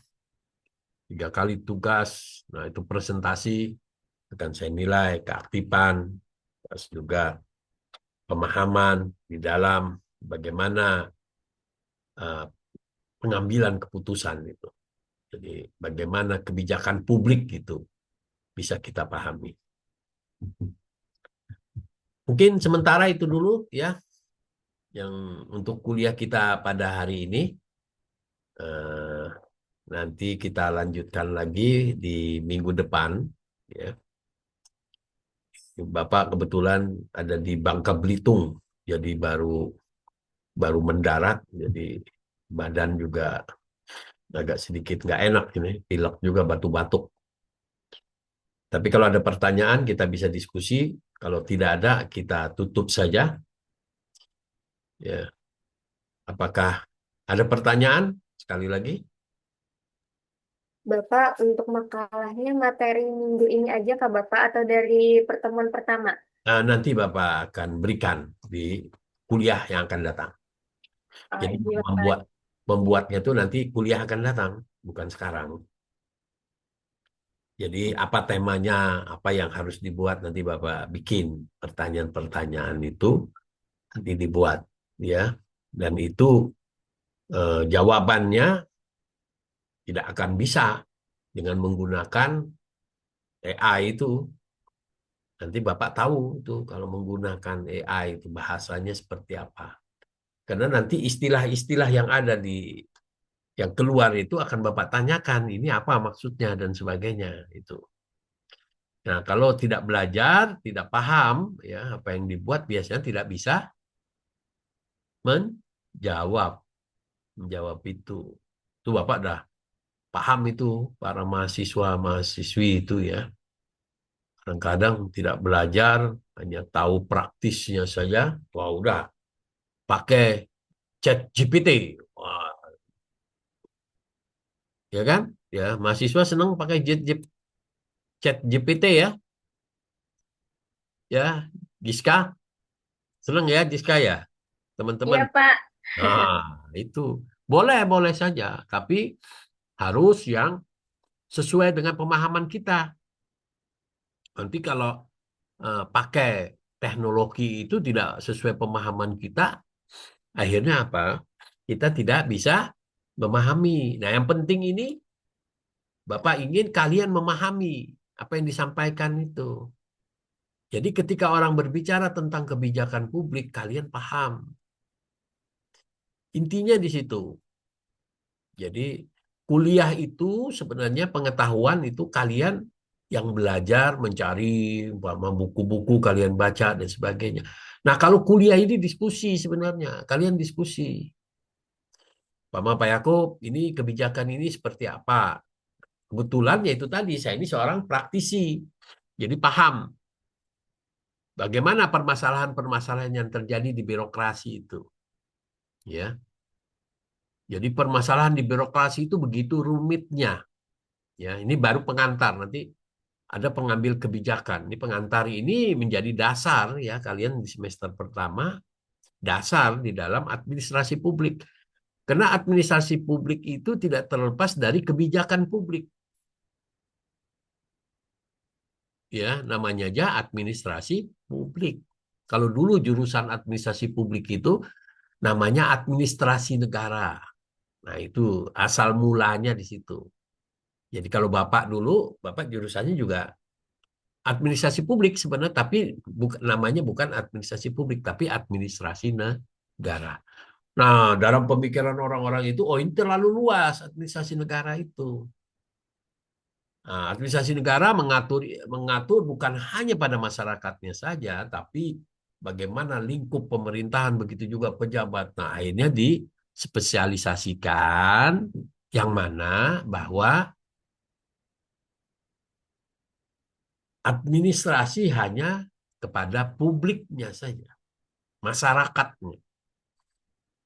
[SPEAKER 1] 3 kali tugas. Nah, itu presentasi akan saya nilai keaktifan, terus juga pemahaman di dalam bagaimana eh, pengambilan keputusan itu. Jadi bagaimana kebijakan publik itu bisa kita pahami. Mungkin sementara itu dulu ya yang untuk kuliah kita pada hari ini. Eh, Nanti kita lanjutkan lagi di minggu depan. Ya. Bapak kebetulan ada di Bangka Belitung, jadi baru baru mendarat, jadi badan juga agak sedikit nggak enak ini, pilek juga batuk-batuk. Tapi kalau ada pertanyaan kita bisa diskusi. Kalau tidak ada kita tutup saja. Ya, apakah ada pertanyaan? Sekali lagi.
[SPEAKER 2] Bapak, untuk makalahnya materi minggu ini aja Kak Bapak atau dari pertemuan pertama?
[SPEAKER 1] Nanti Bapak akan berikan di kuliah yang akan datang. Jadi
[SPEAKER 2] Iya Bapak.
[SPEAKER 1] membuatnya itu nanti kuliah akan datang, bukan sekarang. Jadi apa temanya, apa yang harus dibuat nanti Bapak bikin pertanyaan-pertanyaan itu nanti dibuat, ya. Dan itu jawabannya tidak akan bisa dengan menggunakan AI itu. Nanti Bapak tahu itu kalau menggunakan AI itu bahasanya seperti apa. Karena nanti istilah-istilah yang ada di yang keluar itu akan Bapak tanyakan ini apa maksudnya dan sebagainya itu. Nah, kalau tidak belajar, tidak paham ya apa yang dibuat biasanya tidak bisa menjawab menjawab itu. Itu Bapak dah paham itu para mahasiswa mahasiswi itu ya. Kadang-kadang tidak belajar, hanya tahu praktisnya saja. Wah, udah pakai chat GPT. Wah, ya kan? Ya, mahasiswa senang pakai chat GPT ya. Ya, Giska. Senang ya Giska ya, teman-teman.
[SPEAKER 2] Iya Pak.
[SPEAKER 1] Nah, itu boleh-boleh saja, tapi harus yang sesuai dengan pemahaman kita. Nanti kalau pakai teknologi itu tidak sesuai pemahaman kita, akhirnya apa? Kita tidak bisa memahami. Nah, yang penting ini Bapak ingin kalian memahami apa yang disampaikan itu. Jadi ketika orang berbicara tentang kebijakan publik, kalian paham. Intinya di situ. Jadi kuliah itu sebenarnya pengetahuan itu kalian yang belajar mencari umpama buku-buku kalian baca dan sebagainya. Nah, kalau kuliah ini diskusi sebenarnya, kalian diskusi. Umpama Pak Yakub, ini kebijakan ini seperti apa? Kebetulan ya itu tadi, saya ini seorang praktisi. Jadi paham bagaimana permasalahan-permasalahan yang terjadi di birokrasi itu. Ya. Jadi permasalahan di birokrasi itu begitu rumitnya. Ya, ini baru pengantar. Nanti ada pengambil kebijakan. Ini pengantar ini menjadi dasar ya kalian di semester pertama, dasar di dalam administrasi publik. Karena administrasi publik itu tidak terlepas dari kebijakan publik. Ya, namanya aja administrasi publik. Kalau dulu jurusan administrasi publik itu namanya administrasi negara. Nah, itu asal mulanya di situ. Jadi kalau Bapak dulu, Bapak jurusannya juga administrasi publik sebenarnya, tapi namanya bukan administrasi publik, tapi administrasi negara. Nah, dalam pemikiran orang-orang itu, oh ini terlalu luas administrasi negara itu. Nah, administrasi negara mengatur mengatur bukan hanya pada masyarakatnya saja, tapi bagaimana lingkup pemerintahan, begitu juga pejabat. Nah, akhirnya dispesialisasikan yang mana bahwa administrasi hanya kepada publiknya saja, masyarakatnya.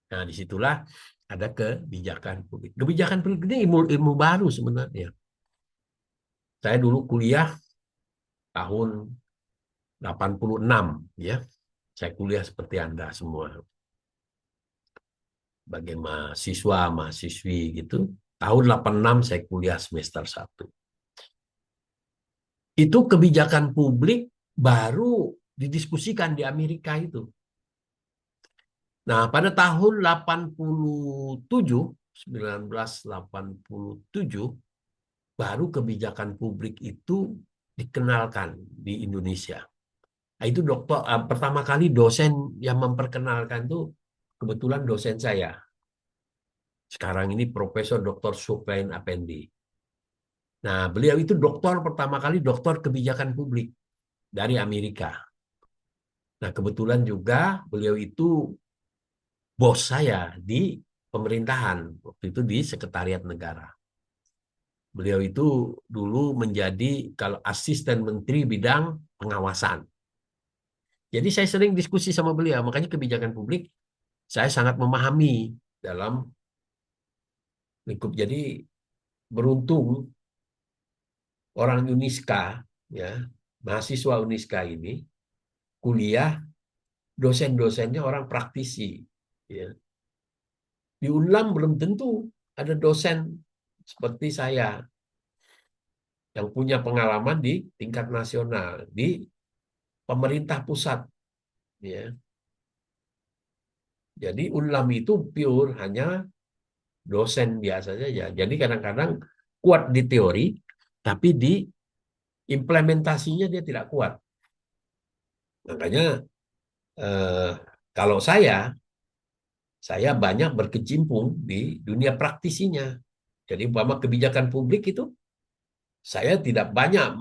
[SPEAKER 1] Nah, disitulah ada kebijakan publik. Kebijakan publik ini ilmu baru sebenarnya. Saya dulu kuliah tahun 86, ya. Saya kuliah seperti Anda semua. Sebagai mahasiswa, mahasiswi gitu. Tahun 86 saya kuliah semester 1. Itu kebijakan publik baru didiskusikan di Amerika itu. Nah, pada tahun 87, 1987, baru kebijakan publik itu dikenalkan di Indonesia. Nah, itu pertama kali dosen yang memperkenalkan itu kebetulan dosen saya. Sekarang ini Profesor Dr. Supain Appendi. Nah, beliau itu pertama kali doktor kebijakan publik dari Amerika. Nah, kebetulan juga beliau itu bos saya di pemerintahan, waktu itu di Sekretariat Negara. Beliau itu dulu menjadi kalau asisten menteri bidang pengawasan. Jadi saya sering diskusi sama beliau, makanya kebijakan publik saya sangat memahami dalam lingkup. Jadi beruntung orang Uniska, ya, mahasiswa Uniska ini kuliah, dosen-dosennya orang praktisi. Ya. Di Unlam belum tentu ada dosen seperti saya yang punya pengalaman di tingkat nasional, di pemerintah pusat. Ya. Jadi Unlam itu pure hanya dosen biasa saja. Jadi kadang-kadang kuat di teori, tapi di implementasinya dia tidak kuat. Makanya eh, kalau saya banyak berkecimpung di dunia praktisinya. Jadi umpama kebijakan publik itu saya tidak banyak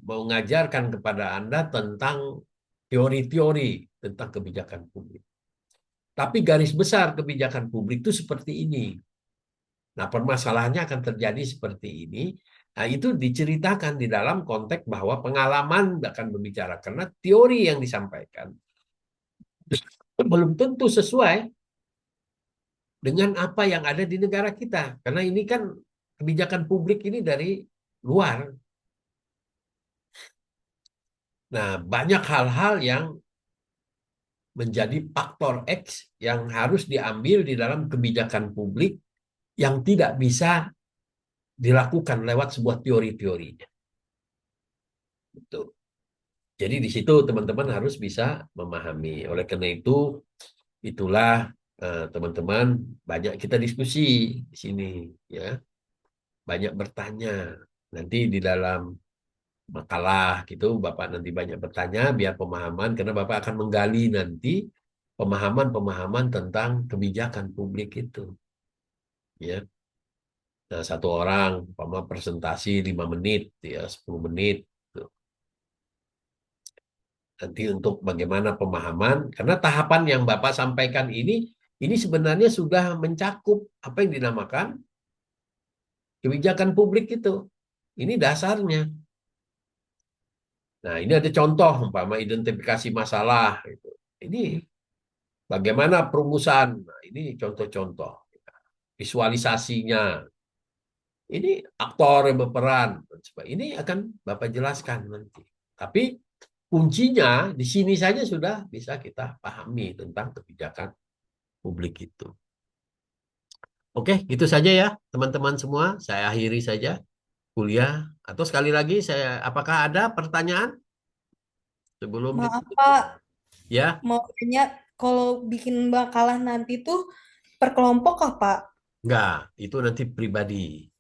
[SPEAKER 1] mengajarkan kepada Anda tentang teori-teori tentang kebijakan publik. Tapi garis besar kebijakan publik itu seperti ini. Nah, permasalahannya akan terjadi seperti ini. Nah, itu diceritakan di dalam konteks bahwa pengalaman akan berbicara. Karena teori yang disampaikan belum tentu sesuai dengan apa yang ada di negara kita. Karena ini kan kebijakan publik ini dari luar. Nah, banyak hal-hal yang menjadi faktor X yang harus diambil di dalam kebijakan publik yang tidak bisa dilakukan lewat sebuah teori-teorinya. Betul. Jadi di situ teman-teman harus bisa memahami. Oleh karena itu, itulah teman-teman banyak kita diskusi di sini, ya, banyak bertanya. Nanti di dalam makalah gitu, Bapak nanti banyak bertanya biar pemahaman, karena Bapak akan menggali nanti pemahaman-pemahaman tentang kebijakan publik itu, ya. Nah, satu orang, umpama presentasi 5 menit, ya, 10 menit. Tuh. Nanti untuk bagaimana pemahaman, karena tahapan yang Bapak sampaikan ini sebenarnya sudah mencakup apa yang dinamakan kebijakan publik itu. Ini dasarnya. Nah, ini ada contoh, umpama identifikasi masalah. Gitu. Ini bagaimana perumusan. Nah, ini contoh-contoh. Visualisasinya. Ini aktor yang berperan. Ini akan Bapak jelaskan nanti. Tapi kuncinya di sini saja sudah bisa kita pahami tentang kebijakan publik itu. Oke, gitu saja ya teman-teman semua. Saya akhiri saja kuliah. Atau sekali lagi apakah ada pertanyaan sebelum
[SPEAKER 3] Maaf,
[SPEAKER 1] ditutup?
[SPEAKER 3] Pak.
[SPEAKER 1] Ya,
[SPEAKER 3] Mau tanya, kalau bikin makalah nanti tuh per kelompok kah, Pak?
[SPEAKER 1] enggak. Itu nanti pribadi.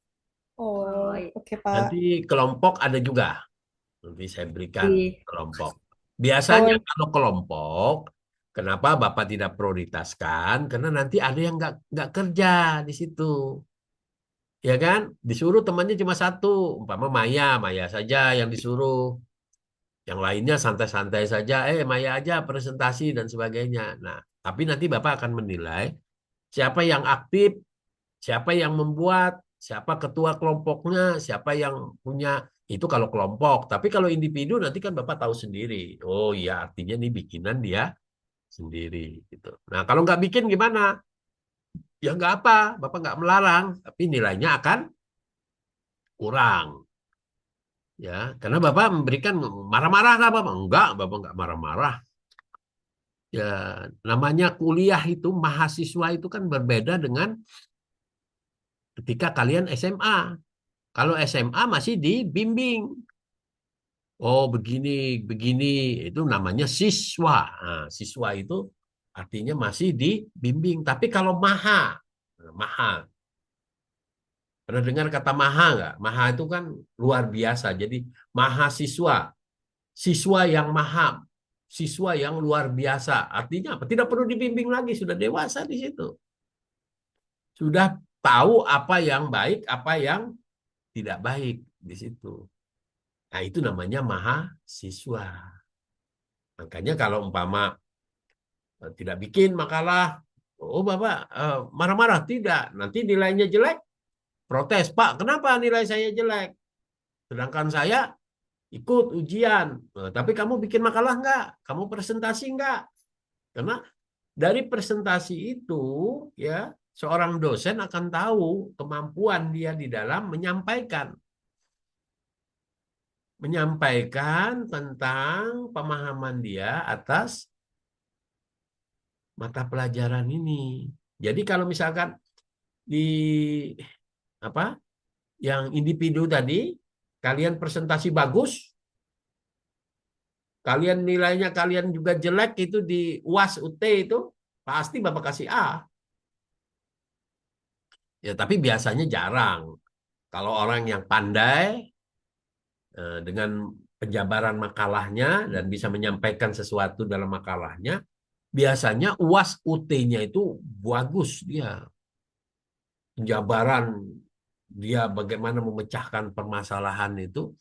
[SPEAKER 2] Oh,
[SPEAKER 3] Oh,
[SPEAKER 2] iya.
[SPEAKER 3] oke,
[SPEAKER 1] Nanti
[SPEAKER 3] Pak.
[SPEAKER 1] kelompok ada juga. Nanti saya berikan
[SPEAKER 2] Di
[SPEAKER 1] kelompok. Biasanya
[SPEAKER 3] Oh,
[SPEAKER 1] kalau kelompok, kenapa Bapak tidak prioritaskan? Karena nanti ada yang nggak kerja di situ. Ya kan? Disuruh temannya cuma satu. Umpama Maya saja yang disuruh. Yang lainnya santai-santai saja. Maya aja presentasi dan sebagainya. Nah, tapi nanti Bapak akan menilai siapa yang aktif, siapa yang membuat, siapa ketua kelompoknya, siapa yang punya itu kalau kelompok. Tapi kalau individu nanti kan Bapak tahu sendiri. Oh iya, artinya ini bikinan dia sendiri gitu. Nah, kalau nggak bikin gimana? Ya nggak apa, Bapak nggak melarang, tapi nilainya akan kurang. Ya, karena Bapak memberikan marah-marah lah Bapak. Bapak nggak marah-marah. Ya, namanya kuliah itu, mahasiswa itu kan berbeda dengan ketika kalian SMA. Kalau SMA masih dibimbing. Oh, begini, begini. Itu namanya siswa. Nah, siswa itu artinya masih dibimbing. Tapi kalau maha, maha, pernah dengar kata maha nggak? Maha itu kan luar biasa. Jadi mahasiswa, siswa yang maha, siswa yang luar biasa. Artinya apa? Tidak perlu dibimbing lagi, sudah dewasa di situ. Sudah tahu apa yang baik, apa yang tidak baik di situ. Nah, itu namanya mahasiswa. Makanya kalau umpama tidak bikin makalah, oh Bapak marah-marah, tidak. Nanti nilainya jelek, protes, Pak, kenapa nilai saya jelek? Sedangkan saya ikut ujian. Tapi kamu bikin makalah enggak? Kamu presentasi enggak? Karena dari presentasi itu, ya, seorang dosen akan tahu kemampuan dia di dalam menyampaikan tentang pemahaman dia atas mata pelajaran ini. Jadi kalau misalkan di apa yang individu tadi kalian presentasi bagus, kalian nilainya kalian juga jelek itu di UAS UT itu pasti Bapak kasih A. Ya, tapi biasanya jarang. Kalau orang yang pandai dengan penjabaran makalahnya dan bisa menyampaikan sesuatu dalam makalahnya, biasanya UAS UT-nya itu bagus dia. Penjabaran dia bagaimana memecahkan permasalahan itu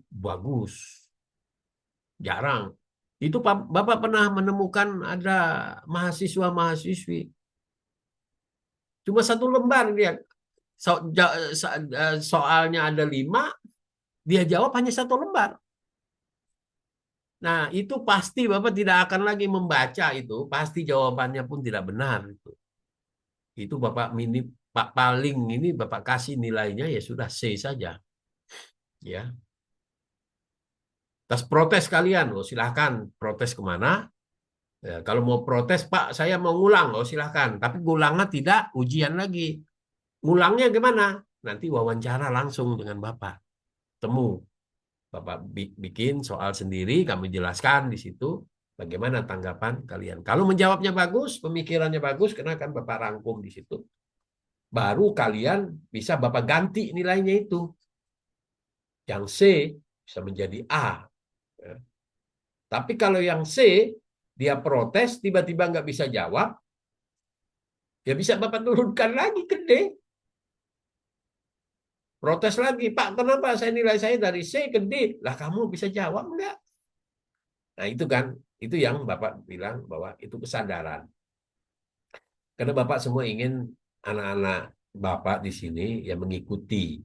[SPEAKER 1] bagus. Jarang. Itu Bapak pernah menemukan ada mahasiswa-mahasiswi cuma satu lembar dia soalnya ada 5, dia jawab hanya satu lembar. Nah, itu pasti Bapak tidak akan lagi membaca itu, pasti jawabannya pun tidak benar itu. Itu Bapak Pak paling ini Bapak kasih nilainya ya sudah C saja. Ya. Tas protes kalian, oh silahkan protes kemana? Ya, kalau mau protes, Pak, saya mau ngulang, oh silahkan. Tapi ngulangnya tidak ujian lagi. Ngulangnya gimana? Nanti wawancara langsung dengan Bapak. Temu. Bapak bikin soal sendiri, kami jelaskan di situ bagaimana tanggapan kalian. Kalau menjawabnya bagus, pemikirannya bagus, karena kan Bapak rangkum di situ. Baru kalian bisa Bapak ganti nilainya itu. Yang C bisa menjadi A. Ya. Tapi kalau yang C, dia protes, tiba-tiba nggak bisa jawab, ya bisa Bapak turunkan lagi ke D. Protes lagi, Pak, kenapa nilai saya dari C ke D? Lah kamu bisa jawab enggak? Nah itu kan, itu yang Bapak bilang bahwa itu kesadaran. Karena Bapak semua ingin anak-anak Bapak di sini yang mengikuti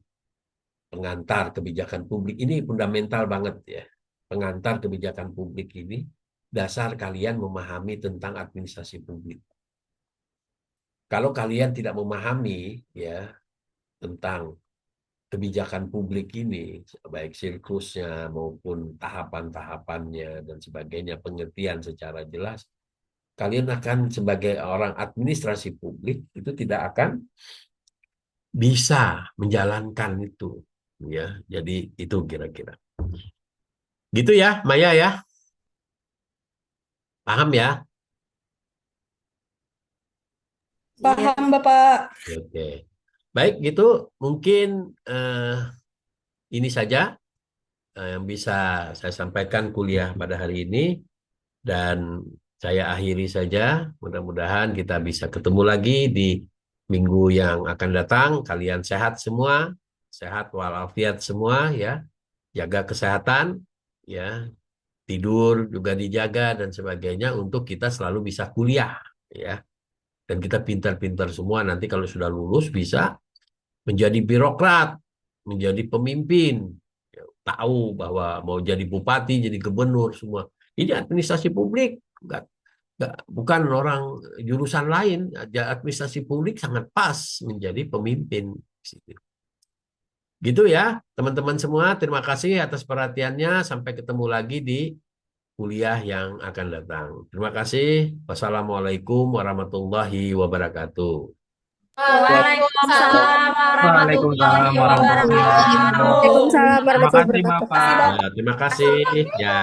[SPEAKER 1] pengantar kebijakan publik. Ini fundamental banget ya. Pengantar kebijakan publik ini, dasar kalian memahami tentang administrasi publik. Kalau kalian tidak memahami ya tentang kebijakan publik ini, baik siklusnya maupun tahapan-tahapannya dan sebagainya, pengertian secara jelas, kalian akan sebagai orang administrasi publik itu tidak akan bisa menjalankan itu, ya. Jadi itu kira-kira. Gitu ya, Maya ya, paham ya?
[SPEAKER 3] Paham, Bapak.
[SPEAKER 1] Oke, baik gitu. Mungkin ini saja yang bisa saya sampaikan kuliah pada hari ini. Dan saya akhiri saja. Mudah-mudahan kita bisa ketemu lagi di minggu yang akan datang. Kalian sehat semua, sehat walafiat semua ya. Jaga kesehatan ya. Tidur juga dijaga dan sebagainya untuk kita selalu bisa kuliah ya. Dan kita pintar-pintar semua nanti kalau sudah lulus bisa menjadi birokrat, menjadi pemimpin. Ya, tahu bahwa mau jadi bupati, jadi gubernur semua. Ini administrasi publik, bukan orang jurusan lain. Administrasi publik sangat pas menjadi pemimpin. Gitu ya, teman-teman semua. Terima kasih atas perhatiannya. Sampai ketemu lagi di kuliah yang akan datang. Terima kasih. Wassalamualaikum warahmatullahi wabarakatuh.
[SPEAKER 2] Waalaikumsalam
[SPEAKER 4] Waalaikumsalam
[SPEAKER 2] warahmatullahi
[SPEAKER 4] warahmatullahi
[SPEAKER 2] wabarakatuh.
[SPEAKER 4] wabarakatuh.
[SPEAKER 2] Waalaikumsalam
[SPEAKER 4] Terima
[SPEAKER 2] warahmatullahi
[SPEAKER 4] kasih
[SPEAKER 2] wabarakatuh.
[SPEAKER 4] Bapak.
[SPEAKER 1] Ya, terima kasih. Ya.